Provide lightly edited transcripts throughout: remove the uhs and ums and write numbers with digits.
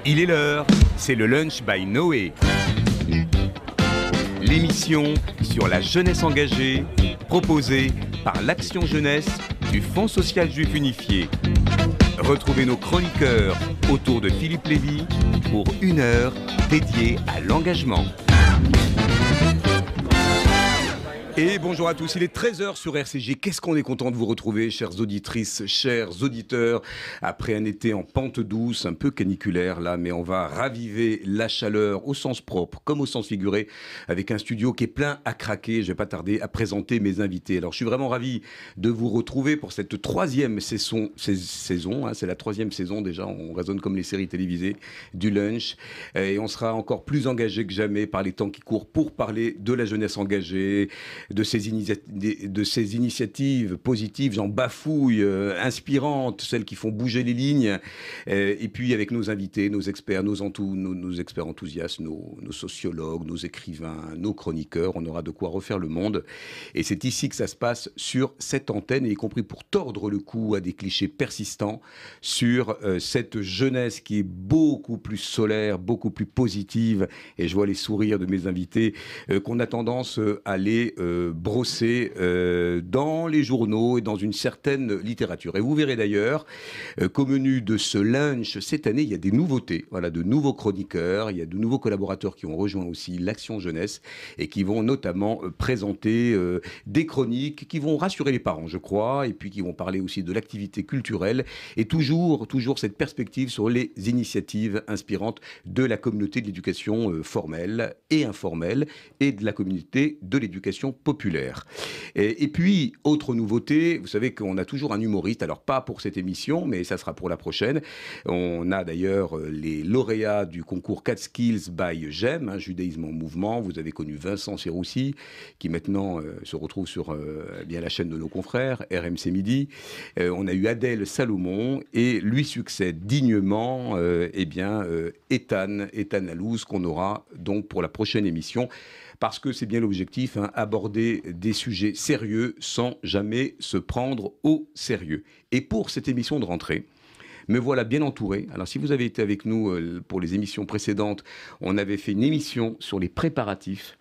Il est l'heure, c'est le Lunch by Noé. L'émission sur la jeunesse engagée, proposée par l'Action Jeunesse du Fonds social juif unifié. Retrouvez nos chroniqueurs autour de Philippe Lévy pour 1 heure dédiée à l'engagement. Et bonjour à tous, il est 13h sur RCJ. Qu'est-ce qu'on est content de vous retrouver, chères auditrices, chers auditeurs, après un été en pente douce, un peu caniculaire là, mais on va raviver la chaleur au sens propre comme au sens figuré, avec un studio qui est plein à craquer. Je vais pas tarder à présenter mes invités. Alors je suis vraiment ravi de vous retrouver pour cette 3e saison, c'est la 3e saison déjà, on raisonne comme les séries télévisées du Lunch, et on sera encore plus engagé que jamais par les temps qui courent pour parler de la jeunesse engagée, de ces initiatives positives, j'en bafouille, inspirantes, celles qui font bouger les lignes, et puis avec nos invités, nos experts, nos experts enthousiastes, nos sociologues, nos écrivains, nos chroniqueurs, on aura de quoi refaire le monde. Et c'est ici que ça se passe sur cette antenne, y compris pour tordre le cou à des clichés persistants sur cette jeunesse qui est beaucoup plus solaire, beaucoup plus positive, et je vois les sourires de mes invités, qu'on a tendance à les brosser dans les journaux et dans une certaine littérature. Et vous verrez d'ailleurs qu'au menu de ce lunch, cette année, il y a des nouveautés, voilà, de nouveaux chroniqueurs, il y a de nouveaux collaborateurs qui ont rejoint aussi l'Action Jeunesse et qui vont notamment présenter des chroniques qui vont rassurer les parents, je crois, et puis qui vont parler aussi de l'activité culturelle et toujours cette perspective sur les initiatives inspirantes de la communauté de l'éducation formelle et informelle et de la communauté de l'éducation populaire. Et puis, autre nouveauté, vous savez qu'on a toujours un humoriste, alors pas pour cette émission, mais ça sera pour la prochaine. On a d'ailleurs les lauréats du concours Catskills by GEM, Judaïsme en mouvement. Vous avez connu Vincent Serroussi, qui maintenant se retrouve sur bien la chaîne de nos confrères, RMC Midi. On a eu Adèle Salomon, et lui succède dignement Ethan Alouz, qu'on aura donc pour la prochaine émission. Parce que c'est bien l'objectif, aborder des sujets sérieux sans jamais se prendre au sérieux. Et pour cette émission de rentrée, me voilà bien entouré. Alors si vous avez été avec nous pour les émissions précédentes, on avait fait une émission sur les préparatifs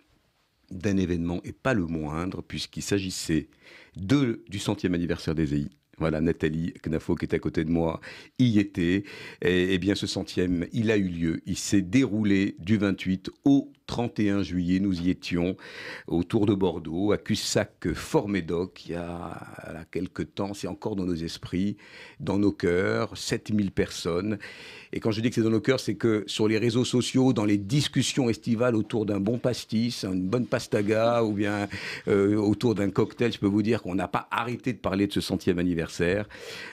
d'un événement, et pas le moindre, puisqu'il s'agissait du 100e anniversaire des EI. Voilà, Nathalie Knafo, qui est à côté de moi, y était. Et bien, ce 100e, il a eu lieu. Il s'est déroulé du 28 au 31 juillet. Nous y étions autour de Bordeaux, à Cussac-Fort-Médoc. Il y a quelques temps, c'est encore dans nos esprits, dans nos cœurs, 7000 personnes. Et quand je dis que c'est dans nos cœurs, c'est que sur les réseaux sociaux, dans les discussions estivales autour d'un bon pastis, une bonne pastaga, ou bien autour d'un cocktail, je peux vous dire qu'on n'a pas arrêté de parler de ce 100e anniversaire.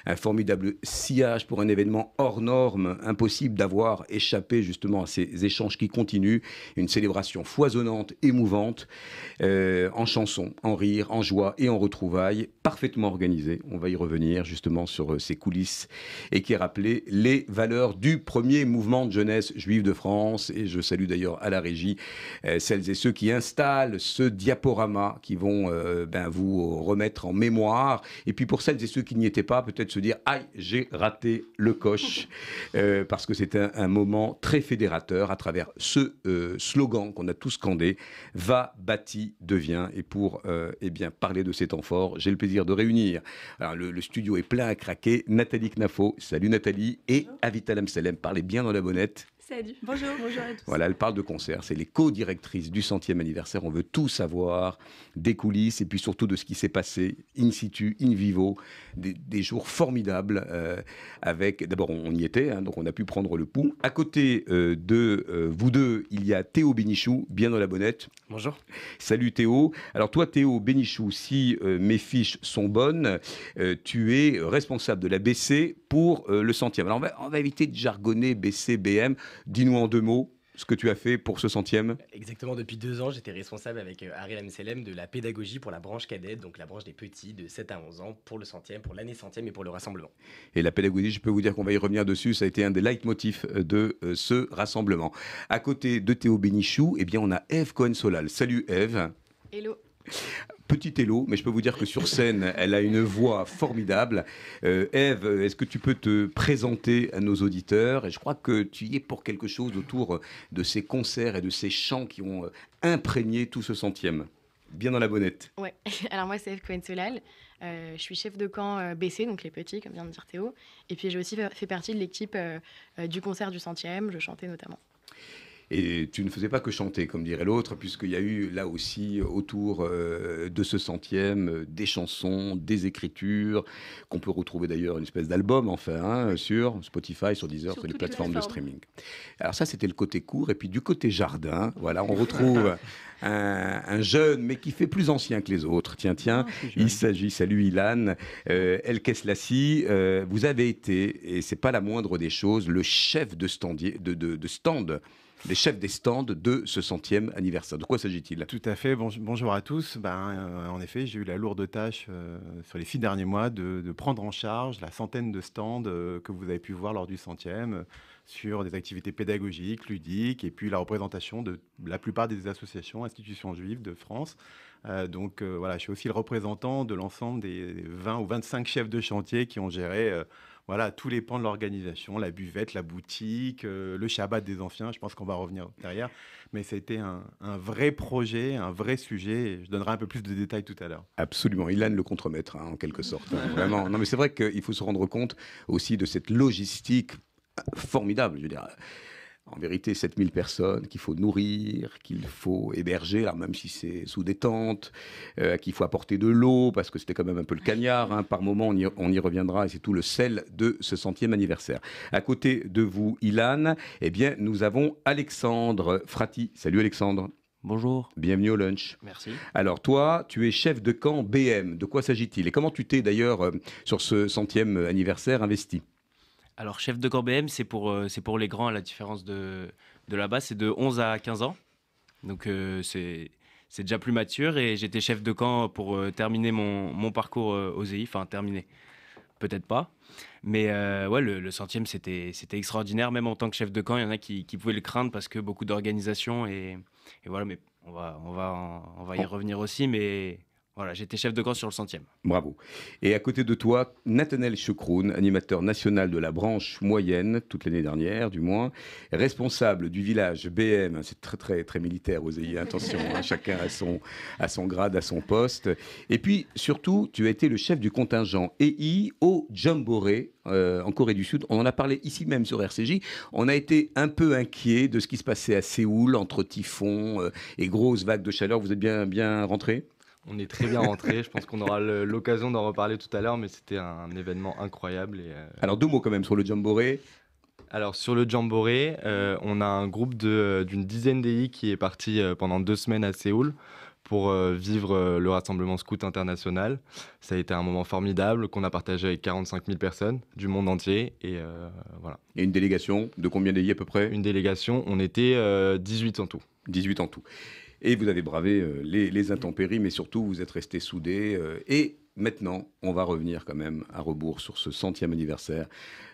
Un formidable sillage pour un événement hors norme, impossible d'avoir échappé justement à ces échanges qui continuent. Une célébration foisonnante, émouvante, en chansons, en rires, en joie et en retrouvailles, parfaitement organisée. On va y revenir justement sur ces coulisses, et qui rappelait les valeurs du premier mouvement de jeunesse juive de France. Et je salue d'ailleurs à la régie celles et ceux qui installent ce diaporama, qui vont vous remettre en mémoire. Et puis pour celles et ceux qui n'y étaient pas, peut-être se dire « Aïe, j'ai raté le coche », parce que c'était un moment très fédérateur à travers ce slogan qu'on a tous scandé, « Va, bâti, devient ». Et pour parler de ces temps forts, j'ai le plaisir de réunir, alors le studio est plein à craquer, Nathalie Knafo, salut Nathalie, et Avital Amselem, parlez bien dans la bonnette. Salut, bonjour à tous. Voilà, elle parle de concert, c'est les co-directrices du 100e anniversaire, on veut tout savoir, des coulisses, et puis surtout de ce qui s'est passé in situ, in vivo, des jours formidables, avec, d'abord on y était, donc on a pu prendre le pouls. À côté de vous deux, il y a Théo Bénichou, bien dans la bonnette. Bonjour. Salut Théo. Alors toi Théo Bénichou, si mes fiches sont bonnes, tu es responsable de la BC pour le 100e. Alors on va éviter de jargonner BC, BM. Dis-nous en 2 mots ce que tu as fait pour ce 100e. Exactement, depuis 2 ans, j'étais responsable avec Ariel Amselem de la pédagogie pour la branche cadette, donc la branche des petits de 7 à 11 ans, pour le 100e, pour l'année 100e et pour le rassemblement. Et la pédagogie, je peux vous dire qu'on va y revenir dessus, ça a été un des leitmotifs de ce rassemblement. À côté de Théo Bénichou, on a Ève Cohen-Solal. Salut Ève. Hello. Petit Hello, mais je peux vous dire que sur scène, elle a une voix formidable. Ève, est-ce que tu peux te présenter à nos auditeurs? Et je crois que tu y es pour quelque chose autour de ces concerts et de ces chants qui ont imprégné tout ce centième. Bien dans la bonnette. Ouais, alors moi c'est Ève Cohen-Solal, je suis chef de camp BC, donc les petits, comme vient de dire Théo. Et puis j'ai aussi fait partie de l'équipe du concert du centième, je chantais notamment. Et tu ne faisais pas que chanter, comme dirait l'autre, puisqu'il y a eu là aussi autour de ce centième des chansons, des écritures, qu'on peut retrouver d'ailleurs une espèce d'album enfin sur Spotify, sur Deezer, sur les plateformes de streaming. Alors ça c'était le côté court, et puis du côté jardin, voilà, on retrouve un jeune mais qui fait plus ancien que les autres. Tiens, il s'agit, salut Ilan, El Keslassi, vous avez été, et c'est pas la moindre des choses, le chef de stand, les chefs des stands de ce centième anniversaire. De quoi s'agit-il? Tout à fait, bonjour à tous. En effet, j'ai eu la lourde tâche sur les 6 derniers mois de prendre en charge la centaine de stands que vous avez pu voir lors du centième sur des activités pédagogiques, ludiques, et puis la représentation de la plupart des associations, institutions juives de France. Voilà, je suis aussi le représentant de l'ensemble des 20 ou 25 chefs de chantier qui ont géré voilà, tous les pans de l'organisation, la buvette, la boutique, le Shabbat des anciens, je pense qu'on va revenir derrière. Mais c'était un vrai projet, un vrai sujet, et je donnerai un peu plus de détails tout à l'heure. Absolument, Ilan le contremaître, en quelque sorte. Vraiment. Non, mais c'est vrai qu'il faut se rendre compte aussi de cette logistique formidable, je veux dire. En vérité, 7000 personnes qu'il faut nourrir, qu'il faut héberger, alors même si c'est sous des tentes, qu'il faut apporter de l'eau, parce que c'était quand même un peu le cagnard, hein, par moment on y reviendra, et c'est tout le sel de ce centième anniversaire. À côté de vous, Ilan, eh bien, nous avons Alexandre Frati. Salut Alexandre. Bonjour. Bienvenue au lunch. Merci. Alors toi, tu es chef de camp BM. De quoi s'agit-il? Et comment tu t'es d'ailleurs, sur ce centième anniversaire, investi? Alors, chef de camp BM, c'est pour les grands, à la différence de là-bas, c'est de 11 à 15 ans. Donc, c'est déjà plus mature. Et j'étais chef de camp pour terminer mon parcours aux EI. Enfin, terminer, peut-être pas. Mais ouais, le centième, c'était extraordinaire. Même en tant que chef de camp, il y en a qui pouvaient le craindre parce que beaucoup d'organisation. Et voilà, mais on va y revenir aussi. Mais voilà, j'étais chef de camp sur le centième. Bravo. Et à côté de toi, Nathanel Chokroun, animateur national de la branche moyenne, toute l'année dernière du moins, responsable du village BM, c'est très très très militaire, vous ayez attention, hein, chacun à son grade, à son poste. Et puis surtout, tu as été le chef du contingent EI au Jamboree en Corée du Sud. On en a parlé ici même sur RCJ. On a été un peu inquiet de ce qui se passait à Séoul, entre typhons et grosses vagues de chaleur. Vous êtes bien rentrés? On est très bien rentré. Je pense qu'on aura l'occasion d'en reparler tout à l'heure, mais c'était un événement incroyable. Alors 2 mots quand même sur le Jamboree. Alors sur le Jamboree, on a un groupe d'une dizaine d'EI qui est parti pendant 2 semaines à Séoul pour vivre le rassemblement scout international. Ça a été un moment formidable qu'on a partagé avec 45 000 personnes du monde entier. Et voilà. Et une délégation de combien d'EI à peu près? Une délégation, on était 18 en tout. 18 en tout. Et vous avez bravé les intempéries, mais surtout, vous êtes restés soudés. Et maintenant, on va revenir quand même à rebours sur ce centième anniversaire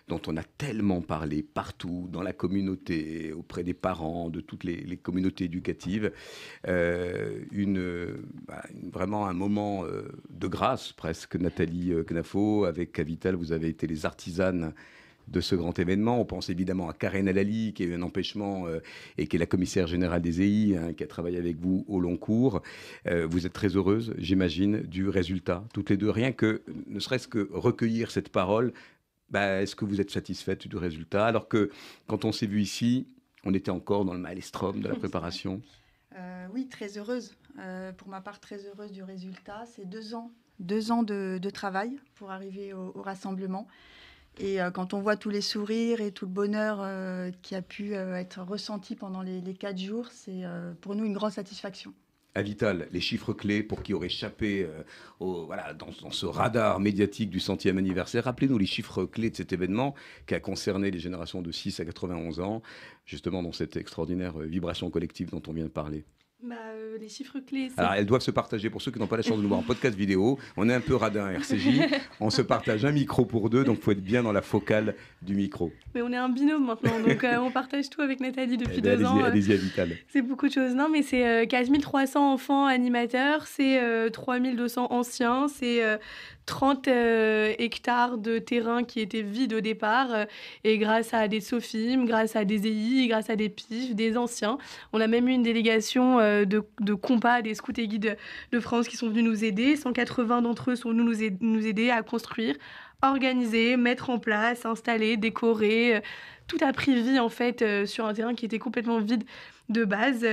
dont on a tellement parlé partout, dans la communauté, auprès des parents, de toutes les communautés éducatives. Vraiment un moment de grâce, presque, Nathalie Knafo. Avec Avital, vous avez été les artisanes de ce grand événement. On pense évidemment à Karen Alali, qui a eu un empêchement et qui est la commissaire générale des EI, hein, qui a travaillé avec vous au long cours. Vous êtes très heureuse, j'imagine, du résultat, toutes les deux. Rien que, ne serait-ce que recueillir cette parole, est-ce que vous êtes satisfaite du résultat? Alors que, quand on s'est vu ici, on était encore dans le maelstrom de la préparation. Oui, très heureuse. Pour ma part, très heureuse du résultat. C'est 2 ans. 2 ans de travail pour arriver au rassemblement. Et quand on voit tous les sourires et tout le bonheur qui a pu être ressenti pendant les 4 jours, c'est pour nous une grande satisfaction. Avital, les chiffres clés pour qui aurait échappé dans ce radar médiatique du centième anniversaire. Rappelez-nous les chiffres clés de cet événement qui a concerné les générations de 6 à 91 ans, justement dans cette extraordinaire vibration collective dont on vient de parler. Les chiffres clés, c'est... Alors, elles doivent se partager. Pour ceux qui n'ont pas la chance de nous voir en podcast vidéo, on est un peu radin à RCJ. On se partage un micro pour deux, donc il faut être bien dans la focale du micro. Mais on est un binôme maintenant, donc on partage tout avec Nathalie depuis 2 ans. Allez-y, à Vital. C'est beaucoup de choses. Non, mais c'est 4300 enfants animateurs, c'est 3200 anciens, c'est 30 hectares de terrain qui étaient vides au départ. Et grâce à des SOFIM, grâce à des EI, grâce à des PIF, des anciens, on a même eu une délégation de compas, des scouts et guides de France qui sont venus nous aider. 180 d'entre eux sont venus nous aider à construire, organiser, mettre en place, installer, décorer. Tout a pris vie en fait sur un terrain qui était complètement vide de base.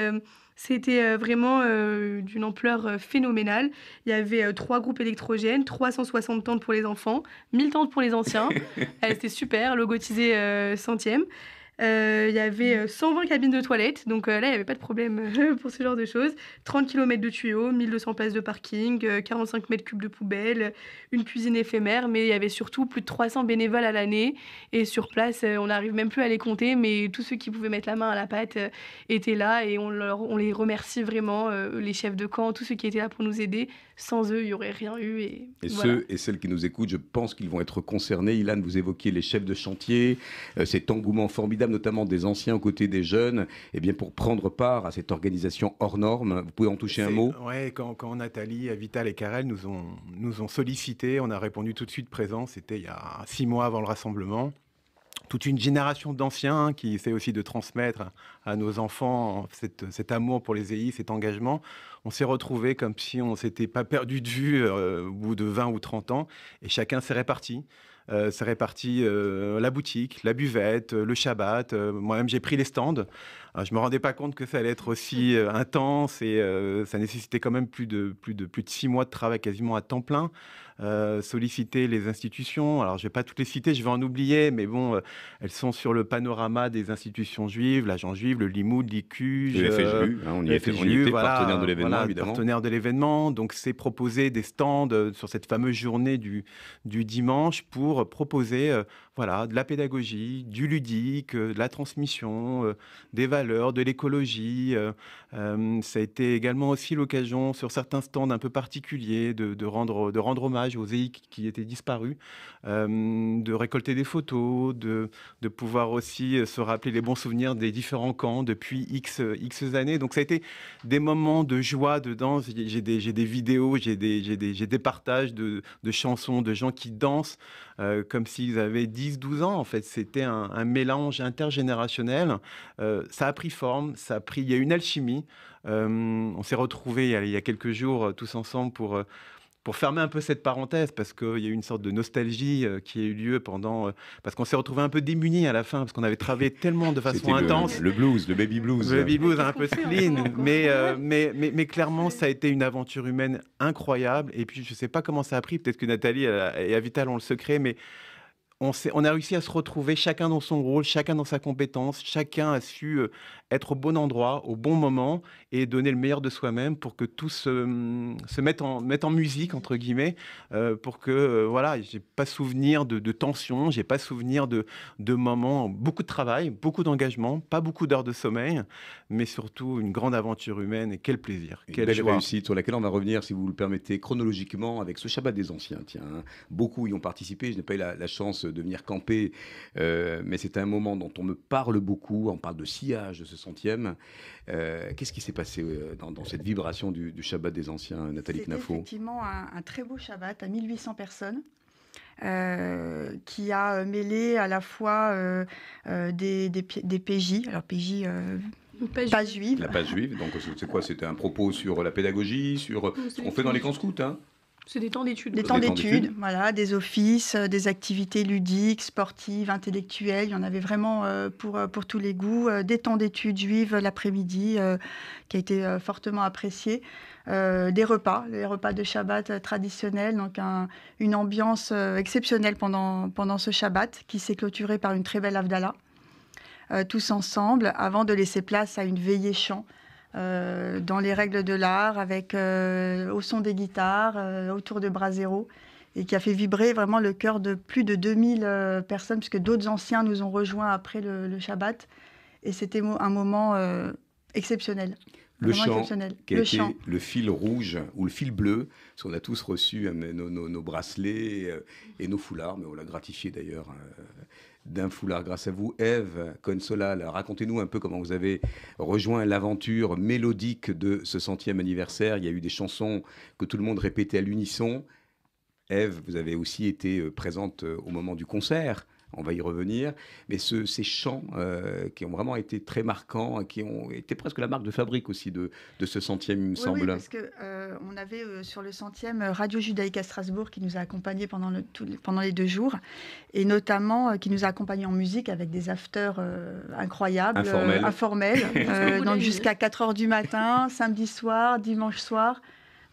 C'était vraiment d'une ampleur phénoménale. Il y avait 3 groupes électrogènes, 360 tentes pour les enfants, 1000 tentes pour les anciens. C'était super, logotisé centième. Il y avait 120 cabines de toilettes, donc là, il n'y avait pas de problème pour ce genre de choses. 30 km de tuyaux, 1200 places de parking, 45 mètres cubes de poubelles, une cuisine éphémère, mais il y avait surtout plus de 300 bénévoles à l'année. Et sur place, on n'arrive même plus à les compter, mais tous ceux qui pouvaient mettre la main à la pâte étaient là et on les remercie vraiment, les chefs de camp, tous ceux qui étaient là pour nous aider. Sans eux, il n'y aurait rien eu. Et voilà. Ceux et celles qui nous écoutent, je pense qu'ils vont être concernés. Ilan, vous évoquiez les chefs de chantier, cet engouement formidable, notamment des anciens aux côtés des jeunes, eh bien pour prendre part à cette organisation hors norme. Vous pouvez en toucher un mot ? Oui, quand Nathalie, Vital et Karel nous ont sollicités, on a répondu tout de suite présent. C'était il y a 6 mois avant le rassemblement. Toute une génération d'anciens qui essaie aussi de transmettre à nos enfants cet amour pour les EI, cet engagement. On s'est retrouvés comme si on ne s'était pas perdu de vue au bout de 20 ou 30 ans, et chacun s'est réparti. La boutique, la buvette, le Shabbat. Moi-même, j'ai pris les stands. Je ne me rendais pas compte que ça allait être aussi intense, et ça nécessitait quand même plus de 6 mois de travail quasiment à temps plein. Solliciter les institutions. Alors, je ne vais pas toutes les citer, je vais en oublier, mais bon, elles sont sur le panorama des institutions juives, l'Agence juive, le Limoud, l'ICUJ, le FSJU, on y était voilà, partenaire de l'événement, évidemment. Partenaire de l'événement. Donc, c'est proposer des stands sur cette fameuse journée du dimanche pour proposer de la pédagogie, du ludique, de la transmission, des valeurs, de l'écologie. Ça a été également aussi l'occasion, sur certains stands un peu particuliers, de rendre hommage aux EI qui étaient disparus, de récolter des photos, de pouvoir aussi se rappeler les bons souvenirs des différents camps depuis X années. Donc ça a été des moments de joie, de danse. J'ai des vidéos, j'ai des partages de chansons, de gens qui dansent comme s'ils avaient 10-12 ans. En fait, c'était un mélange intergénérationnel. Ça a pris forme, il y a une alchimie. On s'est retrouvés il y a quelques jours tous ensemble pour fermer un peu cette parenthèse, parce qu'il y a eu une sorte de nostalgie qui a eu lieu parce qu'on s'est retrouvés un peu démunis à la fin, parce qu'on avait travaillé tellement de façon intense. Le blues, le baby blues. Le baby blues un peu clean, mais clairement, ça a été une aventure humaine incroyable. Et puis, je ne sais pas comment ça a pris, peut-être que Nathalie et Avital ont le secret, mais on a réussi à se retrouver, chacun dans son rôle, chacun dans sa compétence, chacun a su être au bon endroit, au bon moment, et donner le meilleur de soi-même pour que tout se mette en musique, entre guillemets, pour que, j'ai pas souvenir de tension, j'ai pas souvenir de moments, beaucoup de travail, beaucoup d'engagement, pas beaucoup d'heures de sommeil, mais surtout une grande aventure humaine, et quel plaisir, quelle belle joie. réussite sur laquelle on va revenir, si vous le permettez, chronologiquement, avec ce Shabbat des Anciens. Tiens, beaucoup y ont participé, je n'ai pas eu la chance de venir camper, mais c'est un moment dont on me parle beaucoup, on parle de sillage de ce centième. Qu'est-ce qui s'est passé dans cette vibration du Shabbat des Anciens, Nathalie Knafo ? C'était effectivement un très beau Shabbat à 1800 personnes. Qui a mêlé à la fois des PJ, alors PJ pas juive. La page juive, donc c'est quoi ? C'était un propos sur la pédagogie, sur ce qu'on fait dans les camps scouts, hein ? C'est des temps d'études. Des temps d'études, voilà, des offices, des activités ludiques, sportives, intellectuelles. Il y en avait vraiment pour tous les goûts. Des temps d'études juives l'après-midi, qui a été fortement apprécié. Les repas de Shabbat traditionnels, donc une ambiance exceptionnelle pendant ce Shabbat, qui s'est clôturé par une très belle Havdalah, tous ensemble, avant de laisser place à une veillée chant. Dans les règles de l'art, avec au son des guitares, autour de Brasero, et qui a fait vibrer vraiment le cœur de plus de 2000 personnes, puisque d'autres anciens nous ont rejoints après le Shabbat, et c'était un moment exceptionnel. Le Vraiment chant exceptionnel. qui a Le été chant. le fil rouge ou le fil bleu, parce qu'on a tous reçu nos bracelets et nos foulards, mais on l'a gratifié d'ailleurs d'un foulard grâce à vous. Ève Consolal, racontez-nous un peu comment vous avez rejoint l'aventure mélodique de ce 100e anniversaire. Il y a eu des chansons que tout le monde répétait à l'unisson. Ève, vous avez aussi été présente au moment du concert. On va y revenir, mais ces chants qui ont vraiment été très marquants, qui ont été presque la marque de fabrique aussi de ce 100e, il me semble. Oui, parce qu'on avait sur le 100e Radio Judaïque à Strasbourg qui nous a accompagnés pendant les 2 jours, et notamment qui nous a accompagnés en musique avec des afters incroyables, informels, donc jusqu'à 4 heures du matin, samedi soir, dimanche soir.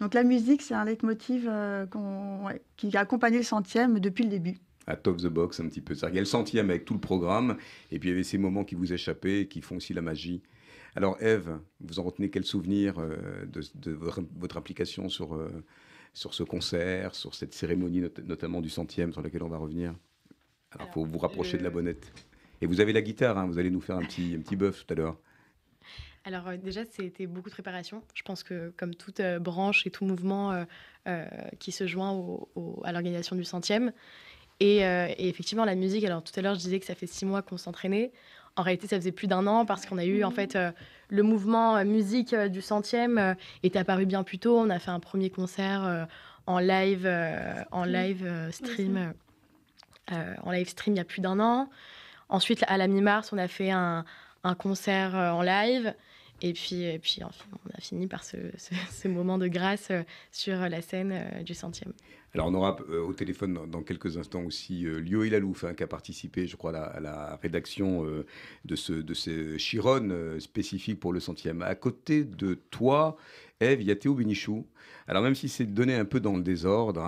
Donc la musique, c'est un leitmotiv qui a accompagné le 100e depuis le début. À Top the Box un petit peu. Il y a le 100e avec tout le programme, et puis il y avait ces moments qui vous échappaient et qui font aussi la magie. Alors Ève, vous en retenez quel souvenir de votre implication sur ce concert, sur cette cérémonie notamment du 100e sur laquelle on va revenir? Alors il faut vous rapprocher de la bonnette. Et vous avez la guitare, hein, vous allez nous faire un petit bœuf tout à l'heure. Alors déjà, c'était beaucoup de préparation. Je pense que comme toute branche et tout mouvement qui se joint à l'organisation du 100e, et effectivement, la musique, alors tout à l'heure, je disais que ça fait 6 mois qu'on s'entraînait. En réalité, ça faisait plus d'1 an parce qu'on a eu, en fait, le mouvement musique du 100e est apparu bien plus tôt. On a fait un premier concert en live stream il y a plus d'1 an. Ensuite, à la mi-mars, on a fait un concert en live. Et puis enfin, on a fini par ce moment de grâce sur la scène du 100e. Alors on aura au téléphone dans quelques instants aussi Lio Ilalouf, qui a participé, je crois, à la rédaction de ce Chiron spécifique pour le 100e. À côté de toi, Ève, il y a Théo Bénichou. Alors même si c'est donné un peu dans le désordre,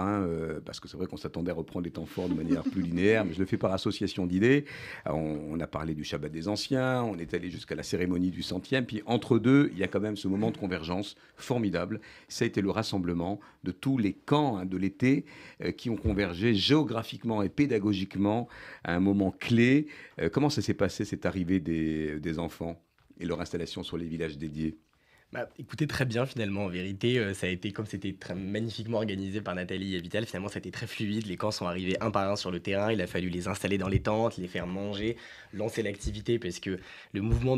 parce que c'est vrai qu'on s'attendait à reprendre les temps forts de manière plus linéaire, mais je le fais par association d'idées. On a parlé du Shabbat des Anciens, on est allé jusqu'à la cérémonie du 100e, puis entre deux, il y a quand même ce moment de convergence formidable. Ça a été le rassemblement de tous les camps de l'été qui ont convergé géographiquement et pédagogiquement à un moment clé. Comment ça s'est passé, cette arrivée des enfants et leur installation sur les villages dédiés? Écoutez, très bien finalement, en vérité, ça a été, comme c'était très magnifiquement organisé par Nathalie et Vital, finalement ça a été très fluide, les camps sont arrivés un par un sur le terrain, il a fallu les installer dans les tentes, les faire manger, lancer l'activité, parce que l'événement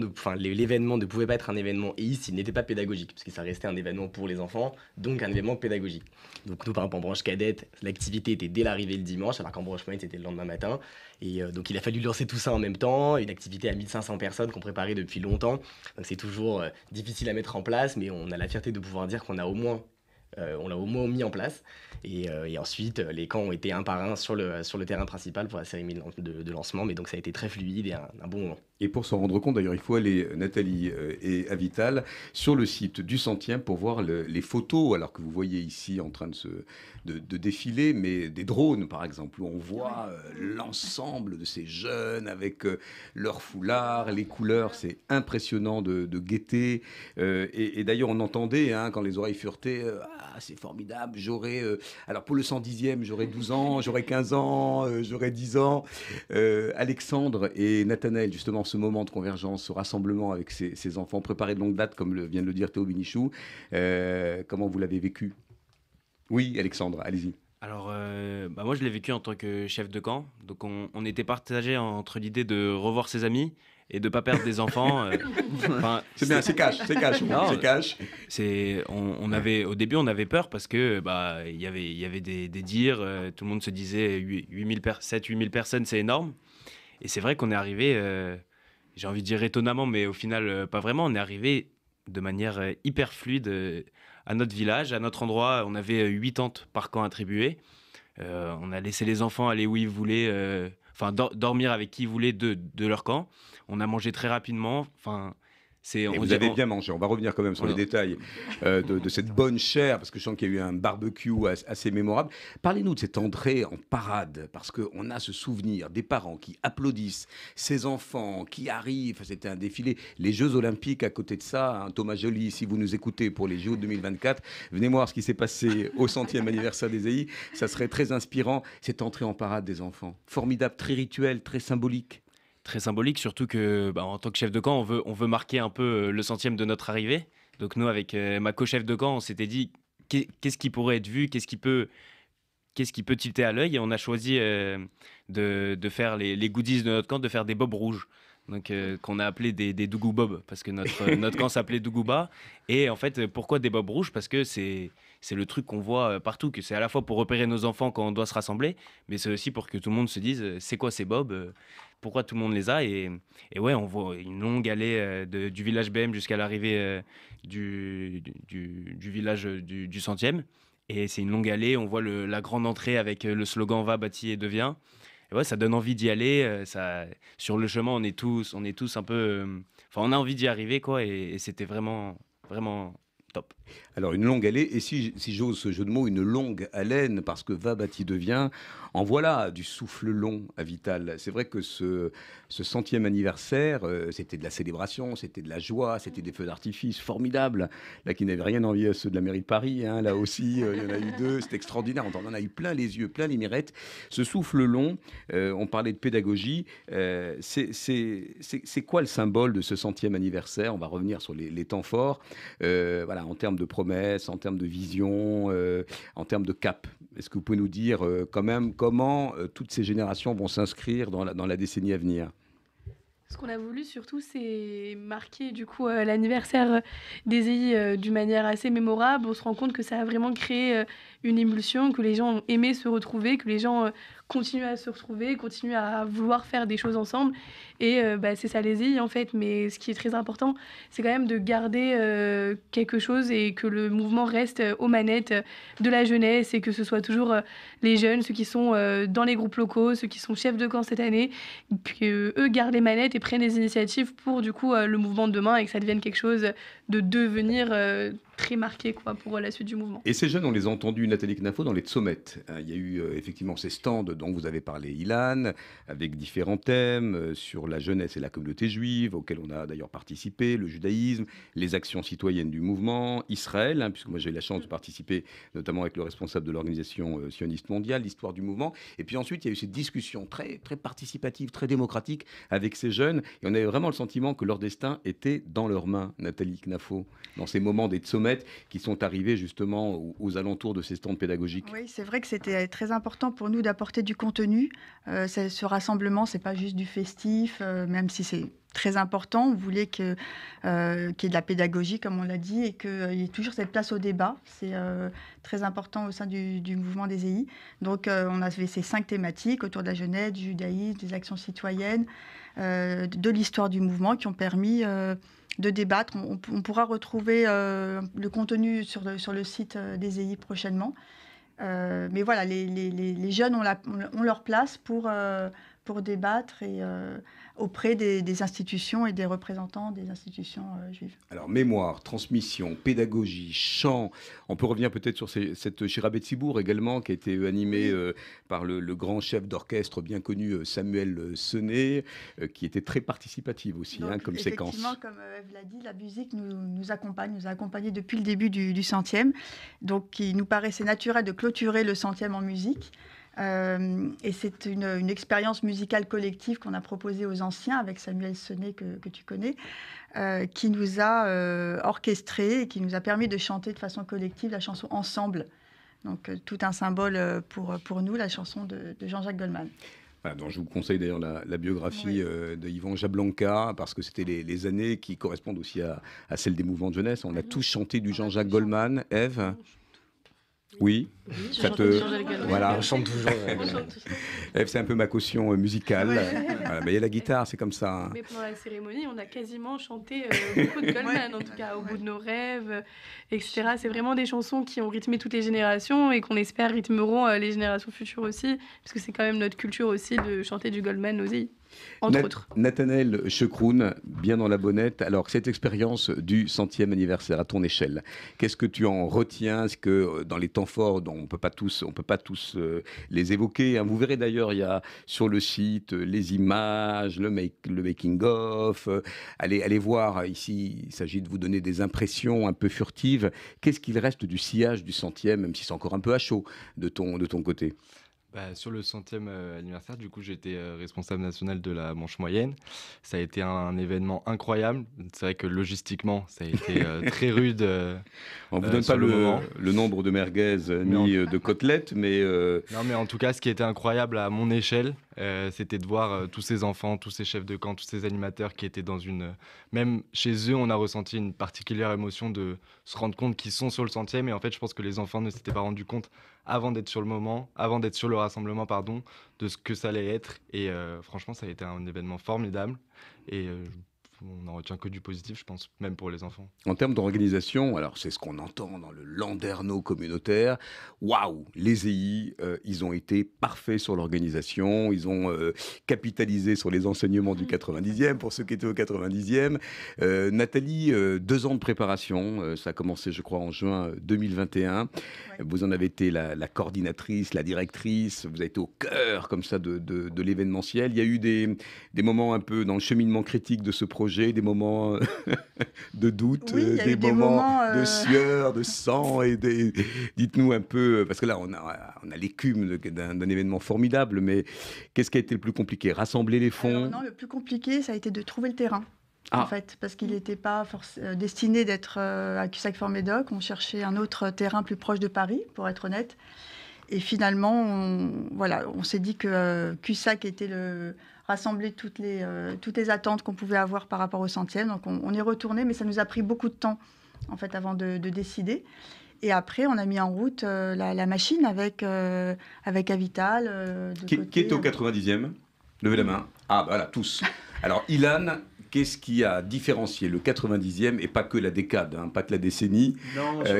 ne pouvait pas être un événement s'il n'était pas pédagogique, parce que ça restait un événement pour les enfants, donc un événement pédagogique. Donc nous par exemple en branche cadette, l'activité était dès l'arrivée le dimanche, alors qu'en branche moyenne c'était le lendemain matin, et donc il a fallu lancer tout ça en même temps, une activité à 1500 personnes qu'on préparait depuis longtemps, donc c'est toujours difficile à mettre en place, mais on a la fierté de pouvoir dire qu'on a au moins mis en place. Et ensuite, les camps ont été un par un sur le terrain principal pour la cérémonie de lancement, mais donc ça a été très fluide et un bon moment. Et pour s'en rendre compte, d'ailleurs, il faut aller, Nathalie et Avital, sur le site du 100e pour voir les photos, alors que vous voyez ici en train de défiler, mais des drones, par exemple, où on voit l'ensemble de ces jeunes avec leurs foulards, les couleurs, c'est impressionnant de gaieté. Et d'ailleurs, on entendait, quand les oreilles furetaient, c'est formidable, alors pour le 110e, j'aurais 12 ans, j'aurais 15 ans, j'aurais 10 ans. Alexandre et Nathanaël, justement, ce moment de convergence, ce rassemblement avec ces enfants préparés de longue date, comme vient de le dire Théo Bénichou, comment vous l'avez vécu? Oui, Alexandre, allez-y. Alors, moi, je l'ai vécu en tant que chef de camp. Donc, on était partagé entre l'idée de revoir ses amis et de ne pas perdre des enfants. C'est bien, c'est cash. Non, c'est cash. Au début, on avait peur parce que il y avait des dires. Tout le monde se disait 7-8 000 personnes, c'est énorme. Et c'est vrai qu'on est arrivé, j'ai envie de dire étonnamment, mais au final, pas vraiment. On est arrivé de manière hyper fluide à notre village, à notre endroit. On avait 8 tentes par camp attribuées. On a laissé les enfants aller où ils voulaient, dormir avec qui ils voulaient de leur camp. On a mangé très rapidement. Vous avez bien mangé. On va revenir quand même sur les détails de cette bonne chair, parce que je sens qu'il y a eu un barbecue assez mémorable. Parlez-nous de cette entrée en parade, parce qu'on a ce souvenir des parents qui applaudissent, ces enfants qui arrivent. C'était un défilé. Les Jeux Olympiques à côté de ça. Thomas Joly, si vous nous écoutez pour les JO 2024, venez voir ce qui s'est passé au 100e anniversaire des EI. Ça serait très inspirant, cette entrée en parade des enfants. Formidable, très rituel, très symbolique. Très symbolique, surtout que en tant que chef de camp, on veut marquer un peu le 100e de notre arrivée. Donc nous, avec ma co-chef de camp, on s'était dit qu'est-ce qui pourrait être vu, qu'est-ce qui peut tilter à l'œil, et on a choisi de faire les goodies de notre camp, de faire des bobs rouges. Donc, qu'on a appelé des Dougou Bob, parce que notre camp s'appelait Dougouba. Et en fait, pourquoi des bobs rouges? Parce que c'est le truc qu'on voit partout, que c'est à la fois pour repérer nos enfants quand on doit se rassembler, mais c'est aussi pour que tout le monde se dise c'est quoi ces bobs, pourquoi tout le monde les a. Et ouais, on voit une longue allée du village BM jusqu'à l'arrivée du village du centième. Et c'est une longue allée, on voit la grande entrée avec le slogan Va, bâti et deviens. Et ouais, ça donne envie d'y aller. Sur le chemin, on est tous un peu. On a envie d'y arriver, quoi. Et c'était vraiment, vraiment top. Alors, une longue allée, et si j'ose ce jeu de mots, une longue haleine, parce que Va, bâti, devient, en voilà du souffle long à Vital. C'est vrai que ce 100e anniversaire, c'était de la célébration, c'était de la joie, c'était des feux d'artifice formidables, là, qui n'avaient rien envie à ceux de la mairie de Paris, hein, là aussi, il y en a eu 2, c'était extraordinaire, on en a eu plein les yeux, plein les mirettes. Ce souffle long, on parlait de pédagogie, c'est quoi le symbole de ce 100e anniversaire? On va revenir sur les temps forts, voilà, en termes de promesses, en termes de vision, en termes de cap. Est-ce que vous pouvez nous dire quand même comment toutes ces générations vont s'inscrire dans la décennie à venir? Ce qu'on a voulu surtout, c'est marquer du coup l'anniversaire des EI d'une manière assez mémorable. On se rend compte que ça a vraiment créé une émulsion, que les gens ont aimé se retrouver, que les gens continuent à se retrouver, continuent à vouloir faire des choses ensemble. Et c'est ça les EI en fait. Mais ce qui est très important, c'est quand même de garder quelque chose et que le mouvement reste aux manettes de la jeunesse et que ce soit toujours les jeunes, ceux qui sont dans les groupes locaux, ceux qui sont chefs de camp cette année, que eux gardent les manettes et prennent des initiatives pour du coup le mouvement de demain et que ça devienne quelque chose de devenir très marqué quoi, pour la suite du mouvement. Et ces jeunes, on les a entendus, Nathalie Knafo, dans les Tsommettes. Il y a eu effectivement ces stands dont vous avez parlé, Ilan, avec différents thèmes sur la jeunesse et la communauté juive, auxquels on a d'ailleurs participé, le judaïsme, les actions citoyennes du mouvement, Israël, puisque moi j'ai eu la chance de participer notamment avec le responsable de l'organisation sioniste mondiale, l'histoire du mouvement. Et puis ensuite, il y a eu cette discussion très, très participative, très démocratique avec ces jeunes. Et on avait vraiment le sentiment que leur destin était dans leurs mains, Nathalie Knafo, dans ces moments des Tsommettes qui sont arrivés justement aux alentours de ces stands pédagogiques. Oui, c'est vrai que c'était très important pour nous d'apporter du contenu. Ce rassemblement, c'est pas juste du festif, même si c'est très important. On voulait qu'il y ait de la pédagogie, comme on l'a dit, et qu'il y ait toujours cette place au débat. C'est très important au sein du mouvement des EI. Donc, on avait ces 5 thématiques autour de la jeunesse, du judaïsme, des actions citoyennes, de l'histoire du mouvement qui ont permis de débattre. On pourra retrouver le contenu sur le site des EI prochainement. Mais voilà, les jeunes ont leur place pour débattre et auprès des institutions et des représentants des institutions juives. Alors, mémoire, transmission, pédagogie, chant. On peut revenir peut-être sur cette Shira Betsibour également, qui a été animée par le grand chef d'orchestre bien connu Samuel Senet, qui était très participative aussi. Donc, comme séquence. Effectivement, comme Eve l'a dit, la musique nous accompagne, nous a accompagnés depuis le début du 100e. Donc, il nous paraissait naturel de clôturer le 100e en musique. Et c'est une expérience musicale collective qu'on a proposée aux anciens avec Samuel Senet que tu connais, qui nous a orchestré et qui nous a permis de chanter de façon collective la chanson Ensemble. Donc tout un symbole pour nous, la chanson de Jean-Jacques Goldman. Voilà, donc je vous conseille d'ailleurs la biographie de Yvan Jablanca, parce que c'était les années qui correspondent aussi à celles des mouvements de jeunesse. On a tous chanté du Jean-Jacques Goldman. Ève? Oui, ça voilà. On chante toujours. Ève, c'est un peu ma caution musicale. Voilà, il y a la guitare, c'est comme ça. Hein. Mais pendant la cérémonie, on a quasiment chanté beaucoup de Goldman, en tout cas, Au bout de nos rêves, etc. C'est vraiment des chansons qui ont rythmé toutes les générations et qu'on espère rythmeront les générations futures aussi, parce que c'est quand même notre culture aussi de chanter du Goldman aux EI. Entre autres. Nathanaël Chekroun, bien dans la bonnette. Alors, cette expérience du 100e anniversaire à ton échelle, qu'est-ce que tu en retiens? Est-ce que dans les temps forts, dont on peut pas tous les évoquer, hein. Vous verrez d'ailleurs, il y a sur le site les images, le making-of. Allez voir, ici, il s'agit de vous donner des impressions un peu furtives. Qu'est-ce qu'il reste du sillage du 100e, même si c'est encore un peu à chaud, de ton côté? Sur le 100e anniversaire, du coup, j'étais responsable national de la Manche moyenne. Ça a été un événement incroyable. C'est vrai que logistiquement, ça a été très rude On ne vous donne pas sur le moment. le nombre de merguez ni de côtelettes, mais Non, mais en tout cas, ce qui était incroyable à mon échelle, c'était de voir tous ces enfants, tous ces chefs de camp, tous ces animateurs qui étaient dans une... Même chez eux, on a ressenti une particulière émotion de se rendre compte qu'ils sont sur le 100e. Et en fait, je pense que les enfants ne s'étaient pas rendus compte avant d'être sur le moment, avant d'être sur le rassemblement, pardon, de ce que ça allait être. Et franchement, ça a été un événement formidable. Et on n'en retient que du positif, je pense, même pour les enfants. en termes d'organisation, alors c'est ce qu'on entend dans le landerneau communautaire. Waouh, les EI, ils ont été parfaits sur l'organisation. Ils ont capitalisé sur les enseignements du 90e, pour ceux qui étaient au 90e. Nathalie, 2 ans de préparation. Ça a commencé, je crois, en juin 2021. Ouais. Vous en avez été la coordinatrice, la directrice. Vous avez été au cœur, comme ça, de l'événementiel. Il y a eu des moments un peu dans le cheminement critique de ce projet, des moments de doute, Oui, il y a eu des moments moments, de sueur, de sang. Dites-nous un peu, parce que là, on a l'écume d'un événement formidable, mais qu'est-ce qui a été le plus compliqué? Rassembler les fonds? Alors non, le plus compliqué, ça a été de trouver le terrain. Ah. En fait, parce qu'il n'était pas destiné d'être à Cussac-Fort-Médoc. On cherchait un autre terrain plus proche de Paris, pour être honnête. Et finalement, on s'est dit que Cussac était rassembler toutes les attentes qu'on pouvait avoir par rapport au 100e. Donc on est retourné, mais ça nous a pris beaucoup de temps en fait avant de décider. Et après, on a mis en route la machine avec Avital. Qui était au 90e? Levez la main. Ah, voilà, tous. Alors, Ilan, qu'est-ce qui a différencié le 90e, et pas que la décade, hein, pas que la décennie?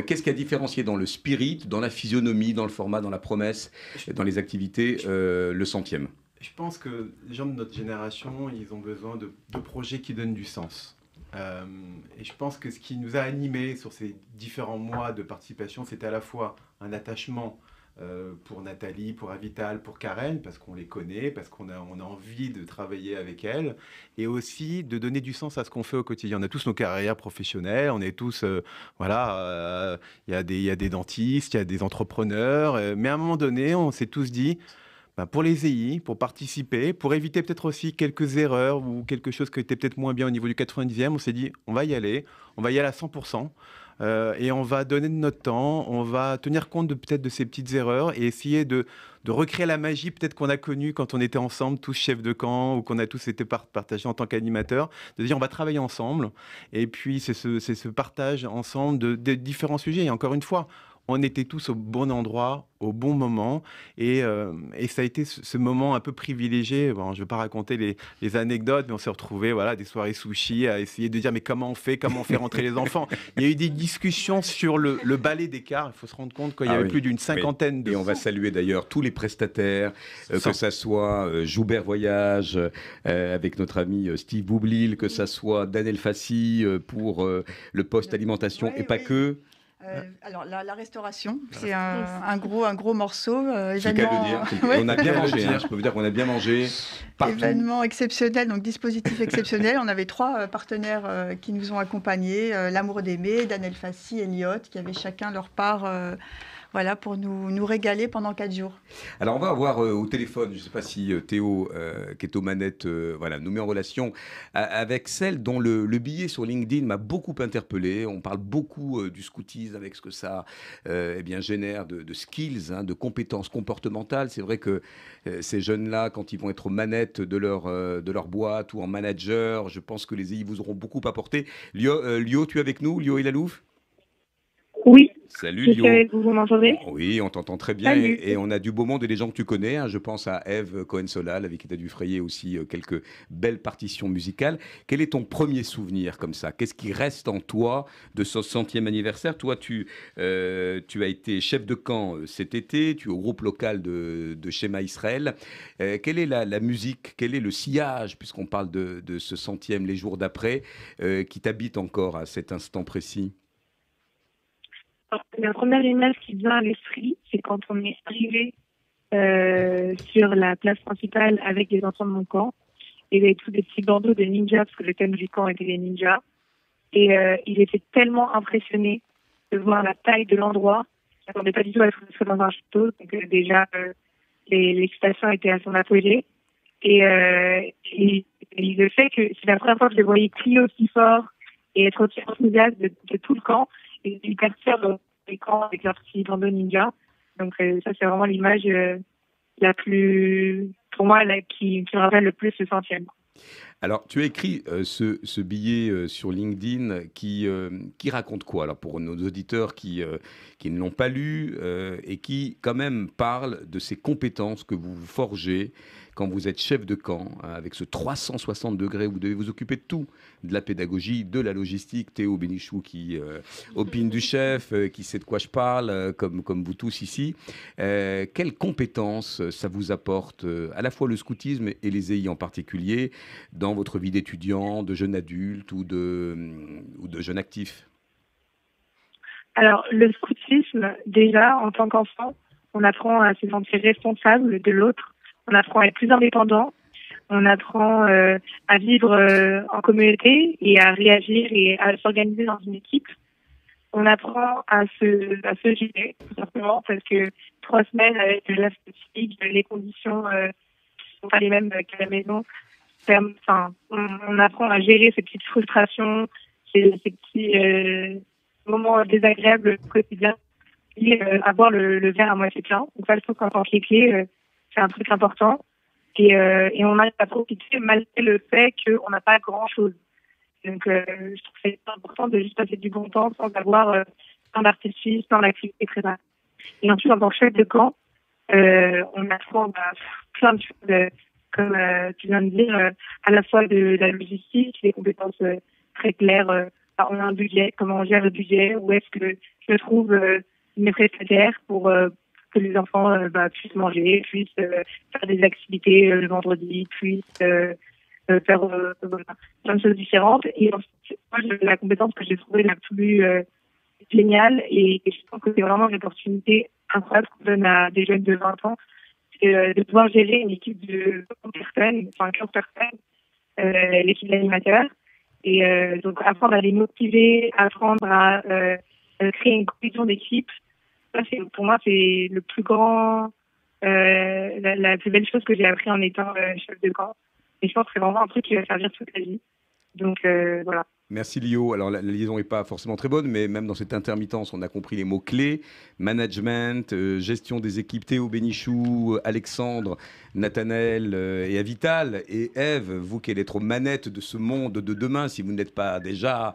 Qu'est-ce qui a différencié dans le spirit, dans la physionomie, dans le format, dans la promesse, dans les activités, le 100e? Je pense que les gens de notre génération, ils ont besoin de projets qui donnent du sens. Et je pense que ce qui nous a animés sur ces différents mois de participation, c'était à la fois un attachement pour Nathalie, pour Avital, pour Karen, parce qu'on les connaît, parce qu'on a envie de travailler avec elles, et aussi de donner du sens à ce qu'on fait au quotidien. On a tous nos carrières professionnelles, on est tous, il y a des dentistes, il y a des entrepreneurs, mais à un moment donné, on s'est tous dit, pour les EI, pour participer, pour éviter peut-être aussi quelques erreurs ou quelque chose qui était peut-être moins bien au niveau du 90e, on s'est dit, on va y aller à 100%. Et on va donner de notre temps, on va tenir compte peut-être de ces petites erreurs et essayer de recréer la magie peut-être qu'on a connue quand on était ensemble, tous chefs de camp, ou qu'on a tous été partagés en tant qu'animateurs, de dire on va travailler ensemble. Et puis c'est ce partage ensemble de différents sujets. Et encore une fois, on était tous au bon endroit, au bon moment, et ça a été ce moment un peu privilégié. Bon, je ne vais pas raconter les anecdotes, mais on s'est retrouvés, des soirées sushi, à essayer de dire mais comment on fait rentrer les enfants. Il y a eu des discussions sur le balai des cars. Il faut se rendre compte qu'il y avait plus d'une cinquantaine de... Et on va saluer d'ailleurs tous les prestataires, que ça soit Joubert Voyage, avec notre ami Steve Boublil, que ça soit Daniel Fassi pour le poste alimentation, et pas que... alors la restauration, c'est un gros morceau. C'est le cas de dire. On a bien mangé, je peux vous dire qu'on a bien mangé partout. Événement exceptionnel, donc dispositif exceptionnel. On avait 3 partenaires qui nous ont accompagnés, L'Amour d'aimer, Daniel Fassi, Elliott, qui avaient chacun leur part pour nous régaler pendant 4 jours. Alors on va avoir au téléphone, je ne sais pas si Théo, qui est aux manettes, nous met en relation avec celle dont le billet sur LinkedIn m'a beaucoup interpellé. On parle beaucoup du scoutisme avec ce que ça génère de skills, de compétences comportementales. C'est vrai que ces jeunes-là, quand ils vont être aux manettes de leur boîte ou en manager, je pense que les EI vous auront beaucoup apporté. Lio, tu es avec nous? Lio Elalouf? Oui. Salut Lio. Vous m'entendez? Oui, on t'entend très bien. Salut. Et on a du beau monde et des gens que tu connais. Je pense à Ève Cohen-Solal, avec qui tu as dû frayer aussi quelques belles partitions musicales. Quel est ton premier souvenir comme ça? Qu'est-ce qui reste en toi de ce 100e anniversaire? Toi, tu as été chef de camp cet été. Tu es au groupe local de Shema Israël. Quelle est la musique? Quel est le sillage, puisqu'on parle de ce 100e, les jours d'après, qui t'habite encore à cet instant précis? La première image qui vient à l'esprit, c'est quand on est arrivé sur la place principale avec les enfants de mon camp. Il y avait tous des petits bandeaux de ninjas, parce que le thème du camp était les ninjas. Et il était tellement impressionné de voir la taille de l'endroit. Je n'attendais pas du tout à être dans un château. Donc déjà, l'excitation était à son apogée. Et le fait que c'est la première fois que je les voyais crier aussi fort et être aussi enthousiaste de tout le camp, et hyper fiers dans les camps avec leur petit bandeau ninja. Donc ça, c'est vraiment l'image la plus, pour moi, qui me rappelle le plus le 100e. Alors, tu as écrit ce billet sur LinkedIn qui raconte quoi? Alors, pour nos auditeurs qui ne l'ont pas lu et qui, quand même, parlent de ces compétences que vous forgez quand vous êtes chef de camp, avec ce 360 degrés, vous devez vous occuper de tout, de la pédagogie, de la logistique. Théo Bénichou qui opine du chef, qui sait de quoi je parle, comme vous tous ici. Quelles compétences ça vous apporte, à la fois le scoutisme et les EI en particulier, dans votre vie d'étudiant, de jeune adulte ou de jeune actif? Alors, le scoutisme, déjà, en tant qu'enfant, on apprend à se sentir responsable de l'autre. On apprend à être plus indépendant. On apprend à vivre en communauté et à réagir et à s'organiser dans une équipe. On apprend à se gérer, tout simplement, parce que 3 semaines avec la fatigue, les conditions ne sont pas les mêmes qu'à la maison. Enfin, on apprend à gérer ces petites frustrations, ces petits moments désagréables au quotidien et avoir le verre à moitié plein. Donc ça, je trouve qu'en tant que clé, c'est un truc important. Et on a à profiter malgré le fait qu'on n'a pas grand-chose. Donc je trouve que c'est important de juste passer du bon temps sans avoir plein d'artifices, plein d'activités préparées. Et ensuite, en tant que chef de camp, on apprend plein de choses, comme tu viens de dire, à la fois de la logistique, des compétences très claires. On a un budget, comment on gère le budget, où est-ce que je trouve mes prestataires pour que les enfants puissent manger, puissent faire des activités le vendredi, puissent faire plein de choses différentes. Et ensuite, moi, la compétence que j'ai trouvée la plus géniale, et je pense que c'est vraiment une opportunité incroyable qu'on donne à des jeunes de 20 ans, c'est de pouvoir gérer une équipe de 15 personnes, l'équipe d'animateurs. Et donc apprendre à les motiver, apprendre à créer une cohésion d'équipe. Ça, pour moi, c'est le plus grand, la plus belle chose que j'ai appris en étant chef de camp. Et je pense que c'est vraiment un truc qui va servir toute la vie. Donc voilà. Merci Lio. Alors la liaison n'est pas forcément très bonne, mais même dans cette intermittence, on a compris les mots-clés. Management, gestion des équipes. Théo Bénichou, Alexandre, Nathanaël et Avital. Et Ève, vous qui allez être aux manettes de ce monde de demain, si vous n'êtes pas déjà,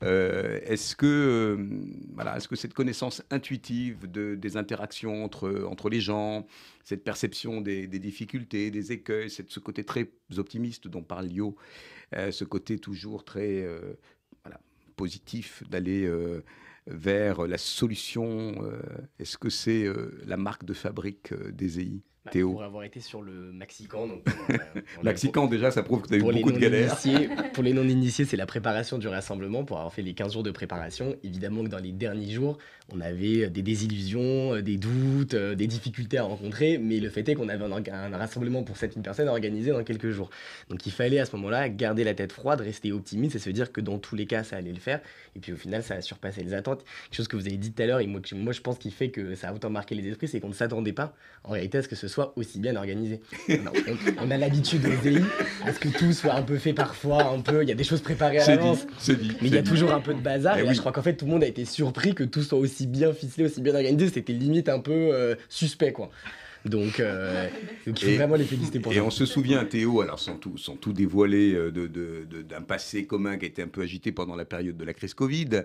est-ce que cette connaissance intuitive des interactions entre les gens, cette perception des difficultés, des écueils, ce côté très optimiste dont parle Lio, ce côté toujours très positif d'aller vers la solution, est-ce que c'est la marque de fabrique des EI? Théo. Pour avoir été sur le Maxicamp, donc Maxicamp, déjà, ça prouve que tu as eu beaucoup de galères. Pour les non-initiés, c'est la préparation du rassemblement. Pour avoir fait les 15 jours de préparation, évidemment que dans les derniers jours, on avait des désillusions, des doutes, des difficultés à rencontrer, mais le fait est qu'on avait un rassemblement pour 7000 personnes à organiser dans quelques jours. Donc il fallait à ce moment-là garder la tête froide, rester optimiste et se dire que dans tous les cas, ça allait le faire. Et puis au final, ça a surpassé les attentes. Quelque chose que vous avez dit tout à l'heure, et moi je pense qu'il fait que ça a autant marqué les esprits, c'est qu'on ne s'attendait pas en réalité à ce que ce soit aussi bien organisé. On a l'habitude aux EI à ce que tout soit un peu fait parfois, il y a des choses préparées à l'avance, mais il y a toujours un peu de bazar. Et là, je crois qu'en fait, tout le monde a été surpris que tout soit aussi bien ficelé, aussi bien organisé. C'était limite un peu suspect, quoi. Donc il faut vraiment les féliciter pour ça. Et on se souvient, Théo, alors sans tout dévoiler, d'un passé commun qui a été un peu agité pendant la période de la crise Covid.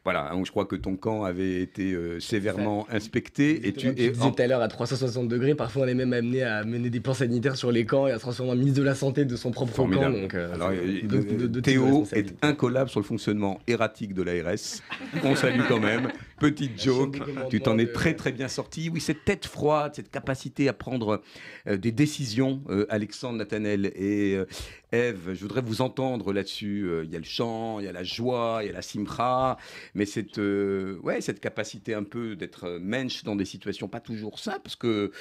Voilà, je crois que ton camp avait été sévèrement inspecté. Et tu disais tout à l'heure, à 360 degrés, parfois on est même amené à mener des plans sanitaires sur les camps et à se transformer en ministre de la Santé de son propre camp. Donc, alors, Théo est incollable sur le fonctionnement erratique de l'ARS. On salue quand même. Petite joke, tu t'en es très très bien sorti. Oui, cette tête froide, cette capacité à prendre des décisions, Alexandre, Nathanaël et Ève, je voudrais vous entendre là-dessus. Il y a le chant, il y a la joie, il y a la simcha, mais cette capacité un peu d'être mensch dans des situations pas toujours simples, parce que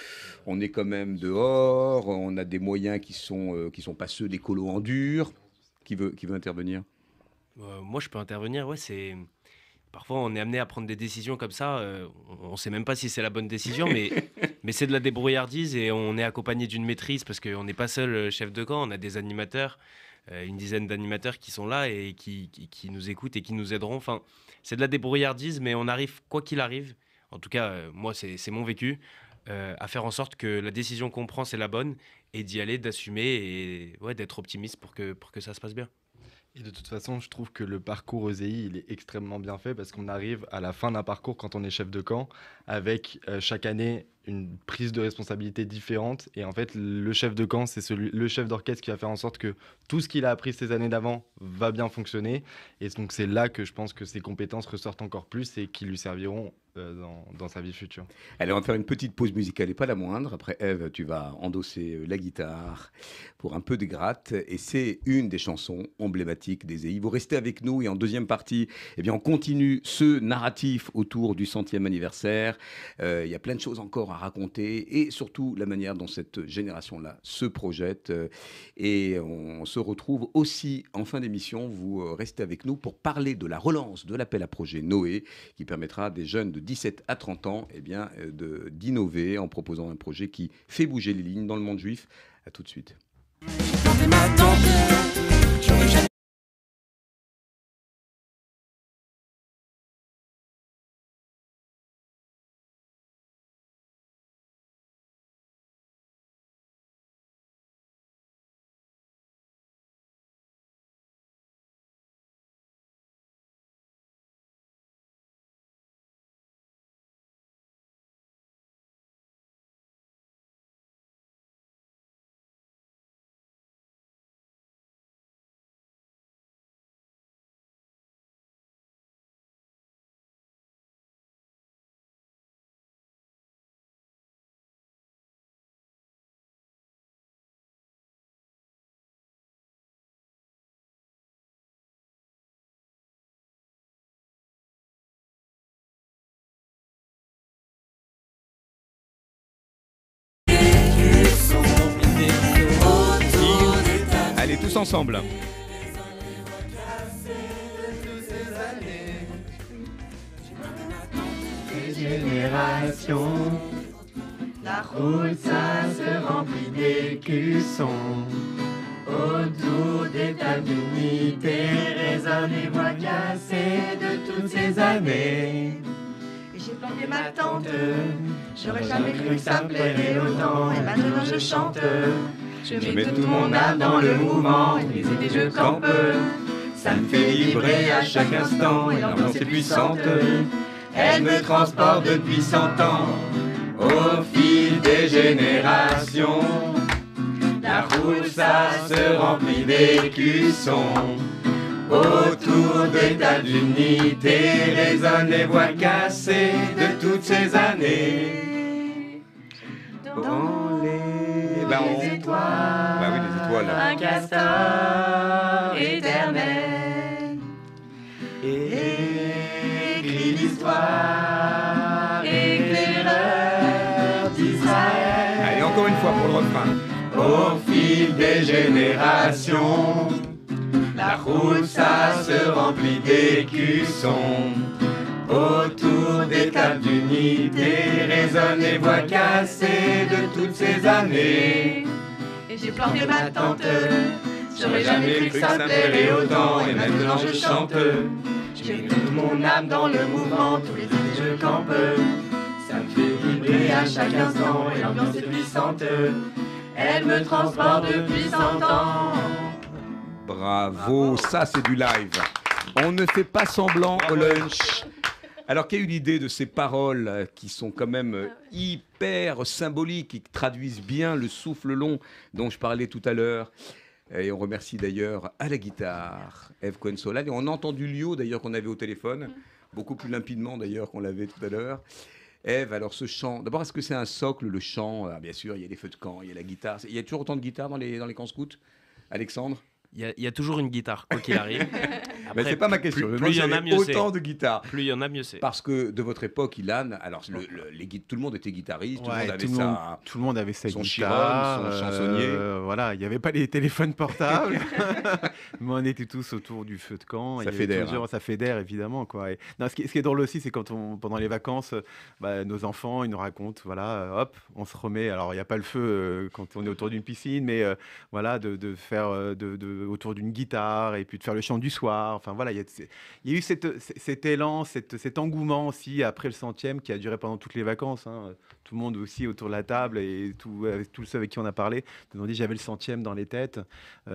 on est quand même dehors, on a des moyens qui sont pas ceux des colos en dur. Qui veut intervenir? Moi, je peux intervenir. Ouais, c'est... Parfois, on est amené à prendre des décisions comme ça. On ne sait même pas si c'est la bonne décision, mais Mais c'est de la débrouillardise et on est accompagné d'une maîtrise parce qu'on n'est pas seul chef de camp, on a des animateurs, une dizaine d'animateurs qui sont là et qui nous écoutent et qui nous aideront. Enfin, c'est de la débrouillardise, mais on arrive, quoi qu'il arrive, en tout cas, moi, c'est mon vécu, à faire en sorte que la décision qu'on prend, c'est la bonne et d'y aller, d'assumer et ouais, d'être optimiste pour que ça se passe bien. Et de toute façon, je trouve que le parcours EZI, il est extrêmement bien fait parce qu'on arrive à la fin d'un parcours quand on est chef de camp avec chaque année une prise de responsabilité différente. Et en fait, le chef de camp, c'est le chef d'orchestre qui va faire en sorte que tout ce qu'il a appris ces années d'avant va bien fonctionner. Et donc, c'est là que je pense que ses compétences ressortent encore plus et qui lui serviront dans sa vie future. Allez, on va faire une petite pause musicale et pas la moindre. Après, Ève, tu vas endosser la guitare pour un peu de gratte. Et c'est une des chansons emblématiques des EI. Vous restez avec nous et en deuxième partie, eh bien, on continue ce narratif autour du 100e anniversaire. Il y a plein de choses encore à raconter et surtout la manière dont cette génération-là se projette. Et on se retrouve aussi en fin d'émission. Vous restez avec nous pour parler de la relance de l'appel à projet Noé qui permettra à des jeunes de 17 à 30 ans eh bien, d'innover en proposant un projet qui fait bouger les lignes dans le monde juif. À tout de suite. Allez, tous ensemble. Génération, la route ça se remplit d'écussons. Autour des tables d'unité résonnent les voix cassées de toutes ces années. Et j'ai planté ma tente, j'aurais jamais cru que ça me plairait autant. Et maintenant je chante, je mets toute mon âme dans le mouvement. Et les idées je campe, ça me fait vibrer à chaque instant. Et l'ambiance est puissante, elle me transporte depuis 100 ans. Au fil des générations, la route ça se remplit d'écussons. Autour des tables d'unité résonnent les voix cassées de toutes ces années. Dans les étoiles, oui, les étoiles. Un castor éternel écrit l'histoire, éclaireur d'Israël. Allez, encore une fois pour le refrain. Au fil des générations, la route ça se remplit d'écussons. Autour des tables d'unité résonnent les voix cassées de toutes ces années. Et j'ai planté ma tente, j'aurais jamais cru que ça me plairait autant. Et maintenant je chante, je mets toute mon âme dans le mouvement. Tous les idées je campe, ça me fait vibrer à chaque instant. Et l'ambiance est puissante, elle me transporte depuis 100 ans. Bravo, ça c'est du live. On ne fait pas semblant au lunch. Alors, quelle est l'idée de ces paroles qui sont quand même hyper symboliques, qui traduisent bien le souffle long dont je parlais tout à l'heure. Et on remercie d'ailleurs à la guitare Ève Cohen-Solal. Et on a entendu Lio d'ailleurs qu'on avait au téléphone, beaucoup plus limpidement d'ailleurs qu'on l'avait tout à l'heure. Ève, alors ce chant, d'abord est-ce que c'est un socle le chant? Bien sûr, il y a les feux de camp, il y a la guitare. Il y a toujours autant de guitare dans les camps scouts, Alexandre? Il y a toujours une guitare, quoi qu'il arrive. Mais c'est pas ma question. Plus il y en a, mieux c'est. Autant de guitares. Plus il y en a, mieux c'est. Parce que de votre époque, Ilan, alors tout le monde était guitariste, tout le monde avait tout le monde avait sa son guitare, chiron, son chansonnier. Voilà, il n'y avait pas les téléphones portables, mais on était tous autour du feu de camp. Ça fédère. Ça fédère, évidemment, quoi. Et, non, ce qui est drôle aussi, c'est quand pendant les vacances, nos enfants, ils nous racontent, voilà, hop, on se remet. Alors, il n'y a pas le feu quand on est autour d'une piscine, mais voilà, de faire autour d'une guitare et puis de faire le chant du soir. Enfin, voilà, il y a eu cet élan, cet engouement aussi après le 100e qui a duré pendant toutes les vacances. Hein. Tout le monde aussi autour de la table et tous ceux avec qui on a parlé nous ont dit j'avais le 100e dans les têtes,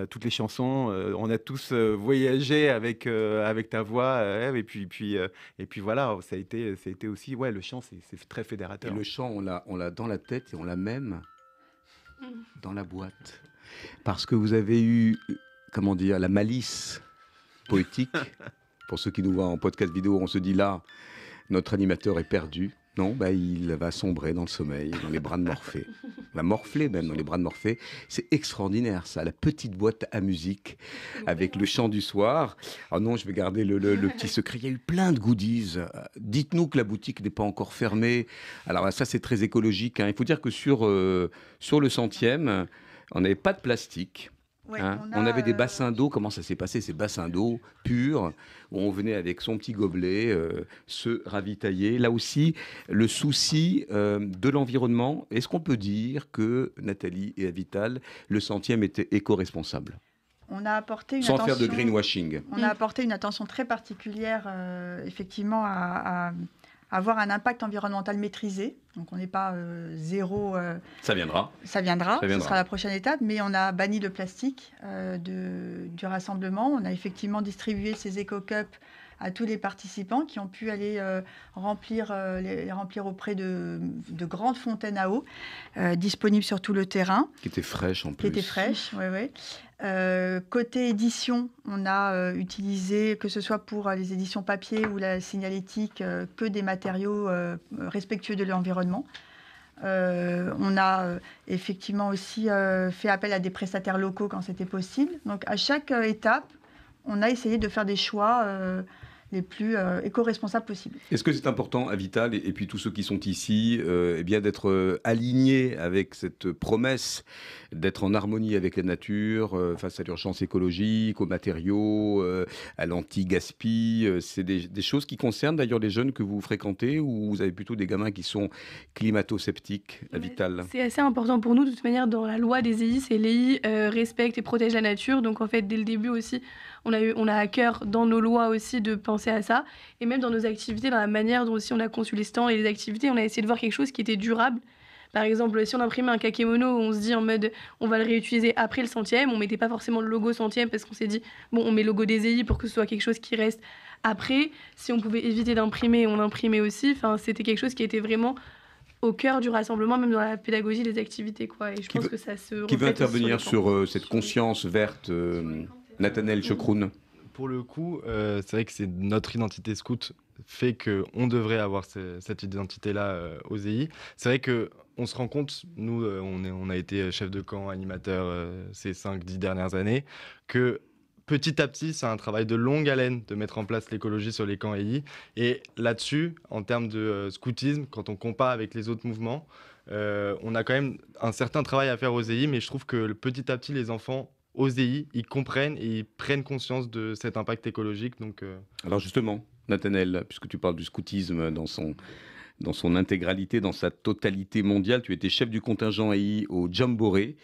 toutes les chansons, on a tous voyagé avec ta voix, et puis voilà, ça a été aussi, ouais, le chant c'est très fédérateur. Et le chant on l'a dans la tête et on l'a même dans la boîte, parce que vous avez eu, comment dire, la malice poétique. Pour ceux qui nous voient en podcast vidéo, on se dit là, notre animateur est perdu. Non, il va sombrer dans le sommeil, dans les bras de Morphée. Il va morfler même dans les bras de Morphée. C'est extraordinaire ça, la petite boîte à musique avec le chant du soir. Ah non, je vais garder le petit secret. Il y a eu plein de goodies. Dites-nous que la boutique n'est pas encore fermée. Alors ça, c'est très écologique. Hein. Il faut dire que sur le 100e, on n'avait pas de plastique. Ouais, on avait des bassins d'eau. Comment ça s'est passé, ces bassins d'eau purs, où on venait avec son petit gobelet se ravitailler. Là aussi, le souci de l'environnement. Est-ce qu'on peut dire que, Nathalie et Avital, le 100e était éco-responsable ? On a apporté sans faire de greenwashing. On a apporté une attention très particulière, effectivement, à avoir un impact environnemental maîtrisé. Donc on n'est pas zéro. Ça viendra. Ce sera la prochaine étape. Mais on a banni le plastique du rassemblement. On a effectivement distribué ces éco-cups à tous les participants qui ont pu aller les remplir auprès de grandes fontaines à eau disponibles sur tout le terrain. Qui étaient fraîches en plus. Qui étaient fraîches, oui. Côté édition, on a utilisé, que ce soit pour les éditions papier ou la signalétique, que des matériaux respectueux de l'environnement. On a effectivement aussi fait appel à des prestataires locaux quand c'était possible. Donc à chaque étape, on a essayé de faire des choix les plus éco-responsables possibles. Est-ce que c'est important, Avital, et puis tous ceux qui sont ici, bien d'être alignés avec cette promesse d'être en harmonie avec la nature, face à l'urgence écologique, aux matériaux, à l'anti-gaspi. C'est des choses qui concernent d'ailleurs les jeunes que vous fréquentez, ou vous avez plutôt des gamins qui sont climato-sceptiques, Avital ? C'est assez important pour nous, de toute manière, dans la loi des EI, c'est l'EI respecte et protège la nature. Donc en fait, dès le début aussi, on a à cœur dans nos lois aussi de penser à ça. Et même dans nos activités, dans la manière dont aussi on a conçu les stands et les activités, on a essayé de voir quelque chose qui était durable. Par exemple, si on imprimait un kakémono, on se dit en mode on va le réutiliser après le 100e, on mettait pas forcément le logo 100e parce qu'on s'est dit bon, on met le logo des EI pour que ce soit quelque chose qui reste après. Si on pouvait éviter d'imprimer, on imprimait aussi. Enfin, c'était quelque chose qui était vraiment au cœur du rassemblement, même dans la pédagogie des activités, quoi. Et je pense que ça se Qui veut intervenir sur cette conscience verte, Nathanaël Chokroun? Pour le coup, c'est vrai que c'est notre identité scout fait qu'on devrait avoir cette identité-là aux EI. C'est vrai qu'on se rend compte, nous, on a été chef de camp, animateur ces 5-10 dernières années, que petit à petit, c'est un travail de longue haleine de mettre en place l'écologie sur les camps EI. Et là-dessus, en termes de scoutisme, quand on compare avec les autres mouvements, on a quand même un certain travail à faire aux EI, mais je trouve que petit à petit, les enfants aux EI, ils comprennent et ils prennent conscience de cet impact écologique. Donc, Alors justement, Nathanaël, puisque tu parles du scoutisme dans son intégralité, dans sa totalité mondiale, tu étais chef du contingent EI au Jamboree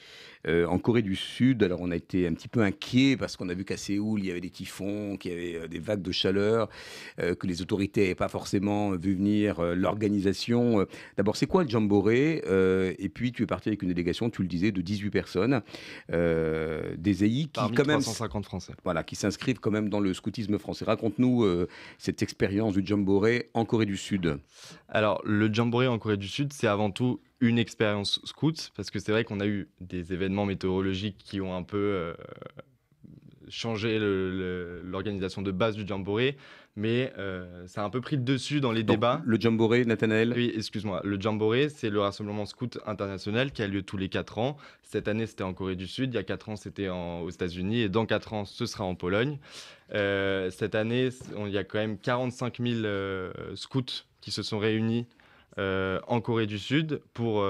en Corée du Sud. Alors on a été un petit peu inquiets parce qu'on a vu qu'à Séoul, il y avait des typhons, qu'il y avait des vagues de chaleur, que les autorités n'avaient pas forcément vu venir l'organisation. D'abord, c'est quoi le Jamboree? Et puis tu es parti avec une délégation, tu le disais, de 18 personnes, des EI qui parmi quand même 350 Français. Voilà, qui s'inscrivent quand même dans le scoutisme français. Raconte-nous cette expérience du Jamboree en Corée du Sud. Alors, le Jamboree en Corée du Sud, c'est avant tout une expérience scout, parce que c'est vrai qu'on a eu des événements météorologiques qui ont un peu changé l'organisation de base du Jamboree, mais ça a un peu pris le dessus dans les débats. Le Jamboree, Nathanaël? Oui, excuse-moi. Le Jamboree, c'est le rassemblement scout international qui a lieu tous les 4 ans. Cette année, c'était en Corée du Sud. Il y a 4 ans, c'était aux États-Unis. Et dans 4 ans, ce sera en Pologne. Cette année, il y a quand même 45 000 scouts qui se sont réunis en Corée du Sud pour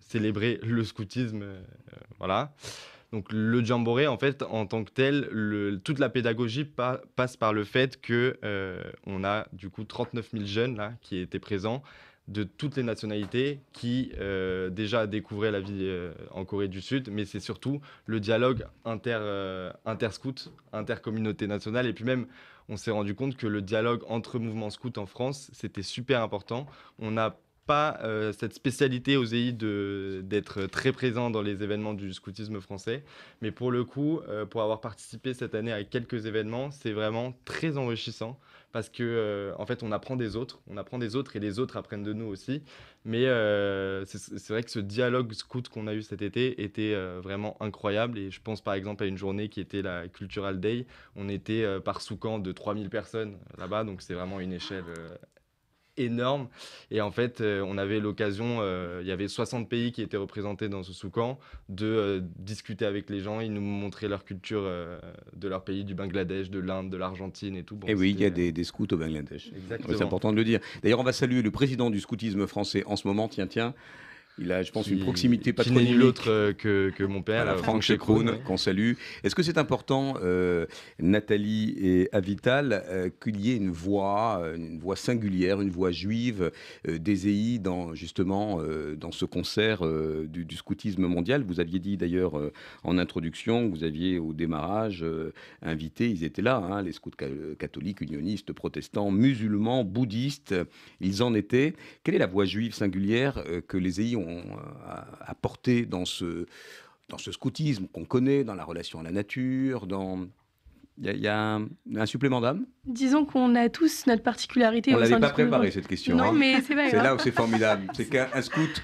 célébrer le scoutisme. Voilà. Donc le Jamboree, en fait, en tant que tel, toute la pédagogie passe par le fait qu'on a du coup 39 000 jeunes là, qui étaient présents de toutes les nationalités qui déjà découvraient la vie en Corée du Sud, mais c'est surtout le dialogue inter-scout, inter-communauté nationale, et puis même on s'est rendu compte que le dialogue entre mouvements scouts en France, c'était super important. On n'a pas cette spécialité aux EI d'être très présent dans les événements du scoutisme français, mais pour le coup, pour avoir participé cette année à quelques événements, c'est vraiment très enrichissant parce que en fait, on apprend des autres et les autres apprennent de nous aussi. Mais c'est vrai que ce dialogue scout qu'on a eu cet été était vraiment incroyable, et je pense par exemple à une journée qui était la Cultural Day. On était par sous-camp de 3000 personnes là-bas, donc c'est vraiment une échelle énorme. Et en fait, on avait l'occasion, il y avait 60 pays qui étaient représentés dans ce sous-camp, de discuter avec les gens. Ils nous montraient leur culture de leur pays, du Bangladesh, de l'Inde, de l'Argentine et tout. Bon, et oui, il y a des scouts au Bangladesh. Exactement. C'est important de le dire. D'ailleurs, on va saluer le président du scoutisme français en ce moment. Tiens. Il a, je pense, une proximité patronymique. Qui n'est nul autre que mon père, voilà, Franck Chekroun, qu'on salue. Est-ce que c'est important, Nathalie et Avital, qu'il y ait une voix singulière, une voix juive des EI dans ce concert du scoutisme mondial? Vous aviez dit d'ailleurs en introduction, vous aviez au démarrage invité, ils étaient là, hein, les scouts catholiques, unionistes, protestants, musulmans, bouddhistes, ils en étaient. Quelle est la voix juive singulière que les EI ont apporté dans ce scoutisme qu'on connaît, dans la relation à la nature, il y a un supplément d'âme? Disons qu'on a tous notre particularité. On ne l'avait pas préparé cette question. Non, mais c'est pas grave. C'est là où c'est formidable. C'est qu'un scout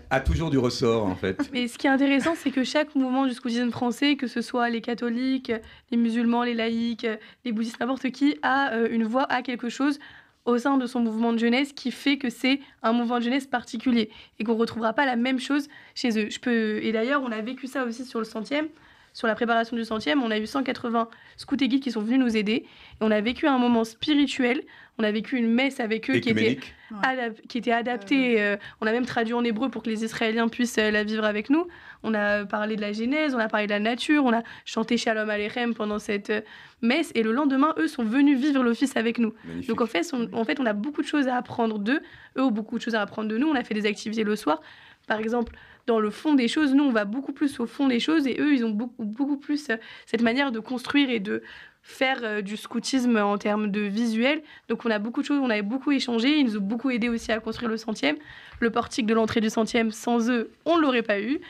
a toujours du ressort, en fait. Mais ce qui est intéressant, c'est que chaque mouvement du scoutisme français, que ce soit les catholiques, les musulmans, les laïcs, les bouddhistes, n'importe qui, a une voix, a quelque chose au sein de son mouvement de jeunesse qui fait que c'est un mouvement de jeunesse particulier et qu'on ne retrouvera pas la même chose chez eux. Et d'ailleurs, on a vécu ça aussi sur le 100e, sur la préparation du 100e. On a eu 180 scouts et guides qui sont venus nous aider. Et on a vécu un moment spirituel. On a vécu une messe avec eux qui était adaptée. On a même traduit en hébreu pour que les Israéliens puissent la vivre avec nous. On a parlé de la Genèse, on a parlé de la nature, on a chanté Shalom Aleichem pendant cette messe. Et le lendemain, eux sont venus vivre l'office avec nous. Magnifique. Donc en fait, on a beaucoup de choses à apprendre d'eux. Eux ont beaucoup de choses à apprendre de nous. On a fait des activités le soir. Par exemple, dans le fond des choses, nous, on va beaucoup plus au fond des choses. Et eux, ils ont beaucoup plus cette manière de construire et de faire du scoutisme en termes de visuel. Donc on a beaucoup de choses, on avait beaucoup échangé. Ils nous ont beaucoup aidé aussi à construire le 100e. Le portique de l'entrée du 100e, sans eux, on ne l'aurait pas eu.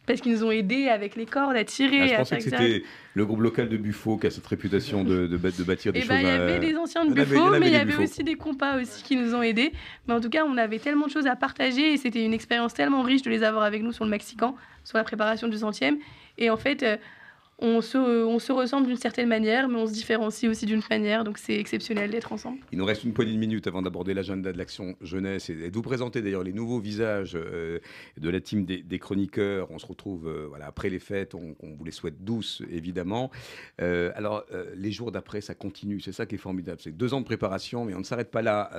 Parce qu'ils nous ont aidés avec les cordes à tirer. Je pensais que c'était le groupe local de Buffo qui a cette réputation de bâtir des choses. Il y avait des anciens de Buffo, mais il y avait aussi des compas aussi qui nous ont aidés. Mais en tout cas, on avait tellement de choses à partager et c'était une expérience tellement riche de les avoir avec nous sur le Maxican, sur la préparation du 100e. Et en fait, on se ressemble d'une certaine manière, mais on se différencie aussi d'une manière. Donc c'est exceptionnel d'être ensemble. Il nous reste une poignée de minutes avant d'aborder l'agenda de l'action jeunesse et de vous présenter d'ailleurs les nouveaux visages de la team des chroniqueurs. On se retrouve après les fêtes, on vous les souhaite douces évidemment. Les jours d'après, ça continue, c'est ça qui est formidable. C'est 2 ans de préparation, mais on ne s'arrête pas là.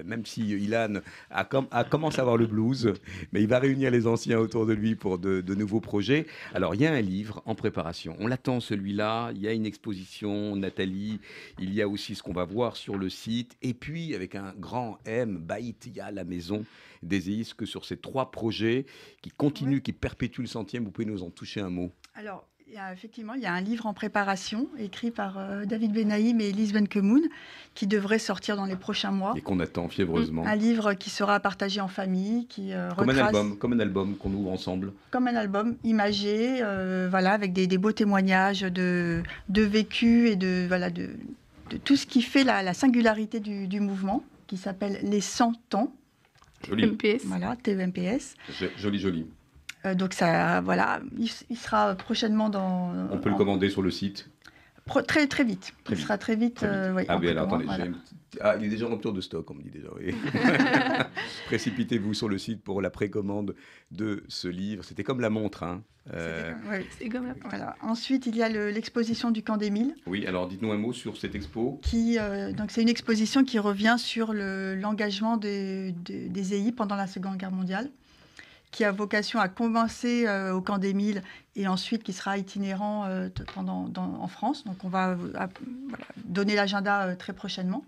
Même si Ilan a commencé à avoir le blues, mais il va réunir les anciens autour de lui pour de nouveaux projets. Alors il y a un livre en préparation. On l'attend celui-là, il y a une exposition, Nathalie, il y a aussi ce qu'on va voir sur le site, et puis avec un grand M, Baït, il y a la maison des EI, que sur ces 3 projets qui continuent, qui perpétuent le 100e, vous pouvez nous en toucher un mot? Alors, effectivement, il y a un livre en préparation, écrit par David Benaïm et Elise Benkemoun, qui devrait sortir dans les prochains mois. Et qu'on attend fiévreusement. Un livre qui sera partagé en famille, qui comme un album qu'on ouvre ensemble. Comme un album imagé, avec des beaux témoignages de vécu et de tout ce qui fait la singularité du mouvement, qui s'appelle Les 100 ans. Joli. TEMPS. Voilà, TEMPS. Joli. Donc ça, il sera prochainement dans... On peut le commander sur le site. Très, très vite. Il sera très vite. Oui, Ah, mais alors, moins, attendez, voilà. il est déjà en rupture de stock, on me dit déjà. Oui. Précipitez-vous sur le site pour la précommande de ce livre. C'était comme la montre. Hein. C'est comme la Voilà. Ensuite, il y a l'exposition du Camp des Milles. Oui, alors dites-nous un mot sur cette expo. Donc, c'est une exposition qui revient sur l'engagement des EI pendant la Seconde Guerre mondiale, qui a vocation à commencer au Camp des Milles et ensuite qui sera itinérant en France. Donc, on va donner l'agenda très prochainement.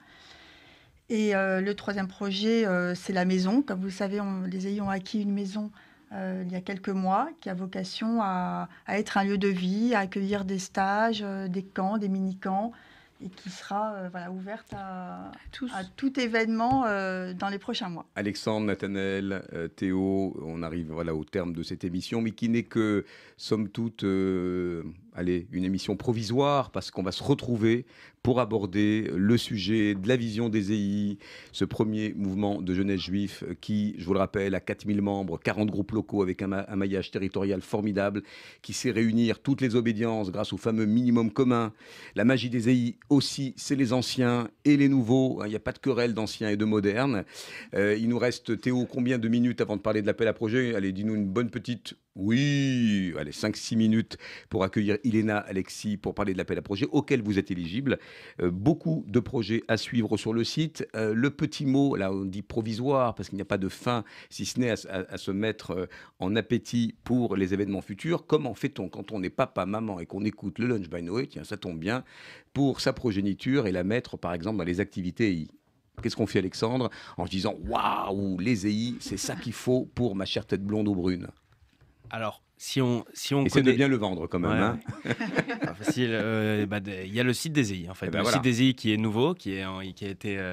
Et le troisième projet, c'est la maison. Comme vous le savez, les EI ont acquis une maison il y a quelques mois, qui a vocation à être un lieu de vie, à accueillir des stages, des camps, des mini-camps, et qui sera ouverte à tout événement dans les prochains mois. Alexandre, Nathanaël, Théo, on arrive au terme de cette émission, mais qui n'est que, somme toute, une émission provisoire, parce qu'on va se retrouver pour aborder le sujet de la vision des EI, ce premier mouvement de jeunesse juif qui, je vous le rappelle, a 4000 membres, 40 groupes locaux avec un maillage territorial formidable, qui sait réunir toutes les obédiences grâce au fameux minimum commun. La magie des EI aussi, c'est les anciens et les nouveaux. Il n'y a pas de querelle d'anciens et de modernes. Il nous reste, Théo, combien de minutes avant de parler de l'appel à projet? Allez, dis-nous une bonne petite... Oui, allez, 5-6 minutes pour accueillir Iléna, Alexis, pour parler de l'appel à projet auquel vous êtes éligible. Beaucoup de projets à suivre sur le site. Le petit mot, là on dit provisoire, parce qu'il n'y a pas de fin, si ce n'est à se mettre en appétit pour les événements futurs. Comment fait-on quand on est papa, maman et qu'on écoute le Lunch by Noé, tiens, ça tombe bien, pour sa progéniture et la mettre, par exemple, dans les activités EI? Qu'est-ce qu'on fait, Alexandre, en se disant « Waouh, les EI, c'est ça qu'il faut pour ma chère tête blonde ou brune ?» Alors, si on Essaie de bien le vendre quand même. Hein. Pas facile. Il y a le site des EI, en fait. Site des EI qui est nouveau, qui a été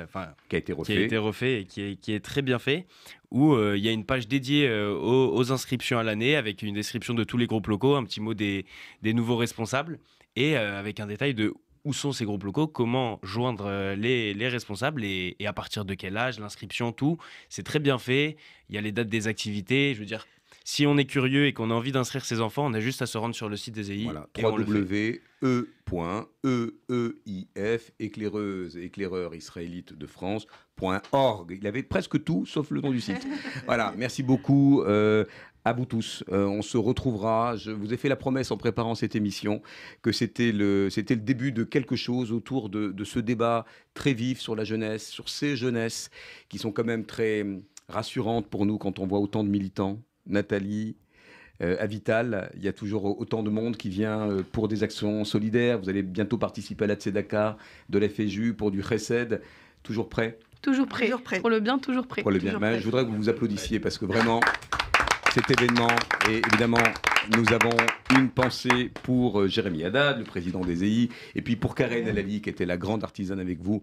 refait et qui est très bien fait, où il y a une page dédiée aux inscriptions à l'année, avec une description de tous les groupes locaux, un petit mot des nouveaux responsables, et avec un détail de où sont ces groupes locaux, comment joindre les responsables et à partir de quel âge, l'inscription, tout. C'est très bien fait. Il y a les dates des activités, je veux dire... Si on est curieux et qu'on a envie d'inscrire ses enfants, on a juste à se rendre sur le site des EI. Voilà, www.eeif, éclaireuse et éclaireur israélite de France.org. Il avait presque tout, sauf le nom du site. Voilà, merci beaucoup à vous tous. On se retrouvera. Je vous ai fait la promesse en préparant cette émission que c'était le début de quelque chose autour de ce débat très vif sur la jeunesse, sur ces jeunesses qui sont quand même très rassurantes pour nous quand on voit autant de militants. Nathalie, à Vital, il y a toujours autant de monde qui vient pour des actions solidaires. Vous allez bientôt participer à la Tzedaka de la FEJU pour du Chesed. Toujours prêt? Toujours prêt. Pour le bien, toujours prêt. Pour le bien. Je voudrais que vous vous applaudissiez parce que vraiment, cet événement, et évidemment, nous avons une pensée pour Jérémy Haddad, le président des EI, et puis pour Karen Alali, qui était la grande artisane avec vous,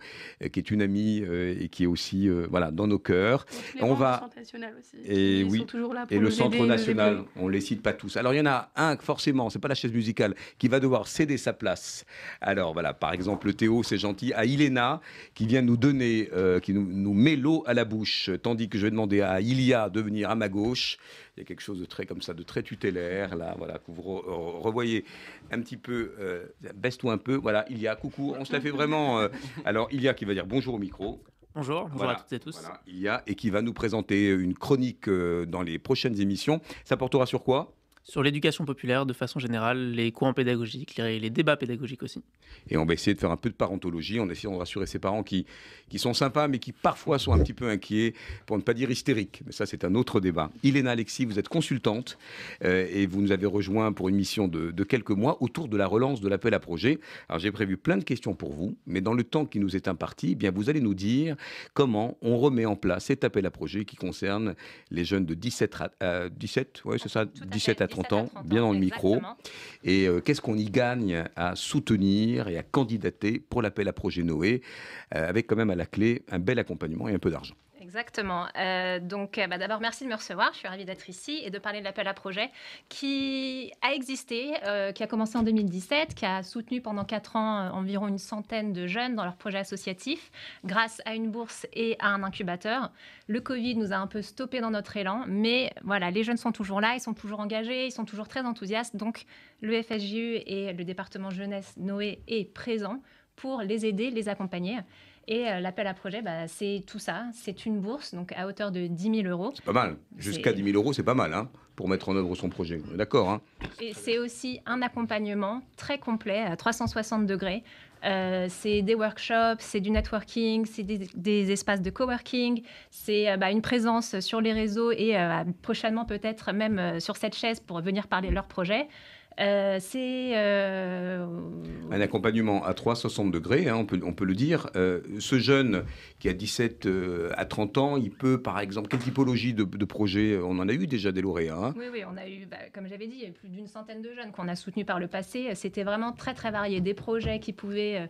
qui est une amie et qui est aussi dans nos cœurs. On va... Centre national aussi. Et ils oui, sont toujours là pour et le nous Centre aider, national, on les cite pas tous. Alors il y en a un, forcément, c'est pas la chaise musicale, qui va devoir céder sa place. Alors voilà, par exemple, Théo, c'est gentil, à Iléna, qui vient nous donner, qui nous met l'eau à la bouche, tandis que je vais demander à Ilia de venir à ma gauche. Il y a quelque chose de très comme ça, de très tutélaire, là, voilà, que vous revoyez un petit peu, baisse-toi un peu, voilà, Ilia, coucou, on se la fait vraiment. Alors, Ilia qui va dire bonjour au micro. Bonjour à toutes et tous. Voilà, Ilia, et qui va nous présenter une chronique dans les prochaines émissions. Ça portera sur quoi ? Sur l'éducation populaire de façon générale, les courants pédagogiques, les débats pédagogiques aussi. Et on va essayer de faire un peu de parentologie, en essayant de rassurer ces parents qui sont sympas, mais qui parfois sont un petit peu inquiets, pour ne pas dire hystériques. Mais ça, c'est un autre débat. Iléna, Alexis, vous êtes consultante et vous nous avez rejoint pour une mission de quelques mois autour de la relance de l'appel à projet. Alors, j'ai prévu plein de questions pour vous, mais dans le temps qui nous est imparti, eh bien, vous allez nous dire comment on remet en place cet appel à projet qui concerne les jeunes de 17 à 30 ans, bien dans le micro. Et qu'est-ce qu'on y gagne à soutenir et à candidater pour l'appel à projet Noé, avec quand même à la clé un bel accompagnement et un peu d'argent. Exactement. D'abord, merci de me recevoir. Je suis ravie d'être ici et de parler de l'appel à projet qui a existé, qui a commencé en 2017, qui a soutenu pendant 4 ans environ une centaine de jeunes dans leurs projets associatifs grâce à une bourse et à un incubateur. Le Covid nous a un peu stoppé dans notre élan, mais voilà, les jeunes sont toujours là, ils sont toujours engagés, ils sont toujours très enthousiastes. Donc, le FSJU et le département jeunesse Noé est présent pour les aider, les accompagner. Et l'appel à projet, c'est tout ça. C'est une bourse donc à hauteur de 10 000 euros. C'est pas mal. Jusqu'à 10 000 euros, c'est pas mal pour mettre en œuvre son projet. D'accord. Et c'est aussi un accompagnement très complet à 360 degrés. C'est des workshops, c'est du networking, c'est des espaces de coworking, c'est une présence sur les réseaux et prochainement peut-être même sur cette chaise pour venir parler de leur projet. C'est un accompagnement à 360 degrés, on peut le dire. Ce jeune qui a 17 à 30 ans, il peut, par exemple, quelle typologie de projet? On en a eu déjà des lauréats. Oui, on a eu, comme j'avais dit, plus d'une centaine de jeunes qu'on a soutenus par le passé. C'était vraiment très, très varié. Des projets qui pouvaient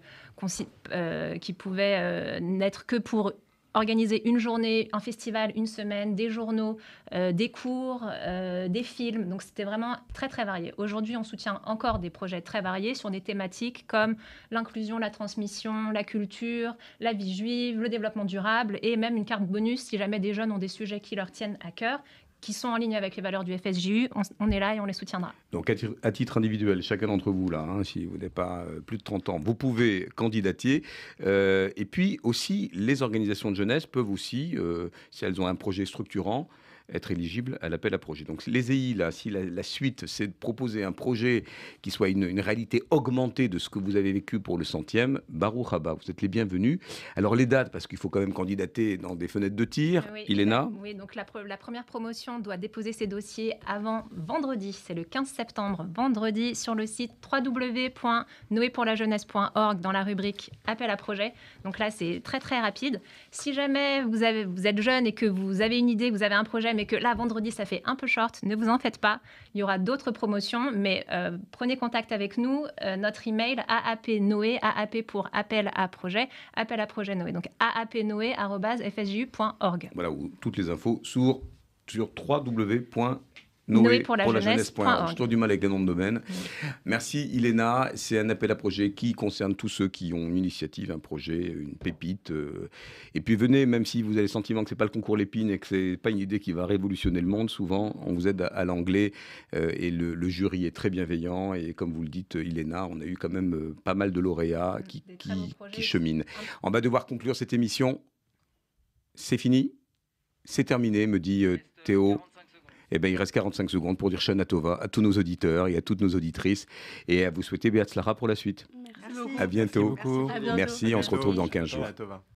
n'être que pour organiser une journée, un festival, une semaine, des journaux, des cours, des films. Donc, c'était vraiment très, très varié. Aujourd'hui, on soutient encore des projets très variés sur des thématiques comme l'inclusion, la transmission, la culture, la vie juive, le développement durable et même une carte bonus si jamais des jeunes ont des sujets qui leur tiennent à cœur, qui sont en ligne avec les valeurs du FSJU, on est là et on les soutiendra. Donc à titre individuel, chacun d'entre vous là, si vous n'avez pas plus de 30 ans, vous pouvez candidater. Et puis aussi, les organisations de jeunesse peuvent aussi, si elles ont un projet structurant, être éligibles à l'appel à projet. Donc les EI, là, si la suite, c'est de proposer un projet qui soit une réalité augmentée de ce que vous avez vécu pour le 100e, Baruch Haba, vous êtes les bienvenus. Alors les dates, parce qu'il faut quand même candidater dans des fenêtres de tir. Oui, Iléna? Oui, donc la première promotion doit déposer ses dossiers avant vendredi, c'est le 15 septembre, vendredi, sur le site www.noepourlajeunesse.org dans la rubrique appel à projet. Donc là, c'est très très rapide. Si jamais vous êtes jeune et que vous avez une idée, que vous avez un projet, mais que là, vendredi, ça fait un peu short, ne vous en faites pas. Il y aura d'autres promotions, mais prenez contact avec nous. Notre email, aapnoé, aap pour appel à projet Noé. Donc aapnoé@fsju.org. Voilà, où toutes les infos sur www.noepourlajeunesse.org. J'ai toujours du mal avec les noms de domaine. Merci Iléna. C'est un appel à projet qui concerne tous ceux qui ont une initiative, un projet, une pépite. Et puis venez, même si vous avez le sentiment que c'est pas le concours Lépine et que c'est pas une idée qui va révolutionner le monde, souvent on vous aide à l'anglais et le jury est très bienveillant. Et comme vous le dites Iléna, on a eu quand même pas mal de lauréats qui cheminent. On va devoir conclure cette émission. C'est fini? C'est terminé, me dit Théo. Eh bien, il reste 45 secondes pour dire Shana Tova à tous nos auditeurs et à toutes nos auditrices et à vous souhaiter Beatzlacha pour la suite. Merci beaucoup. À bientôt. Merci beaucoup. À bientôt. Merci, on se retrouve dans 15 jours. Shana Tova.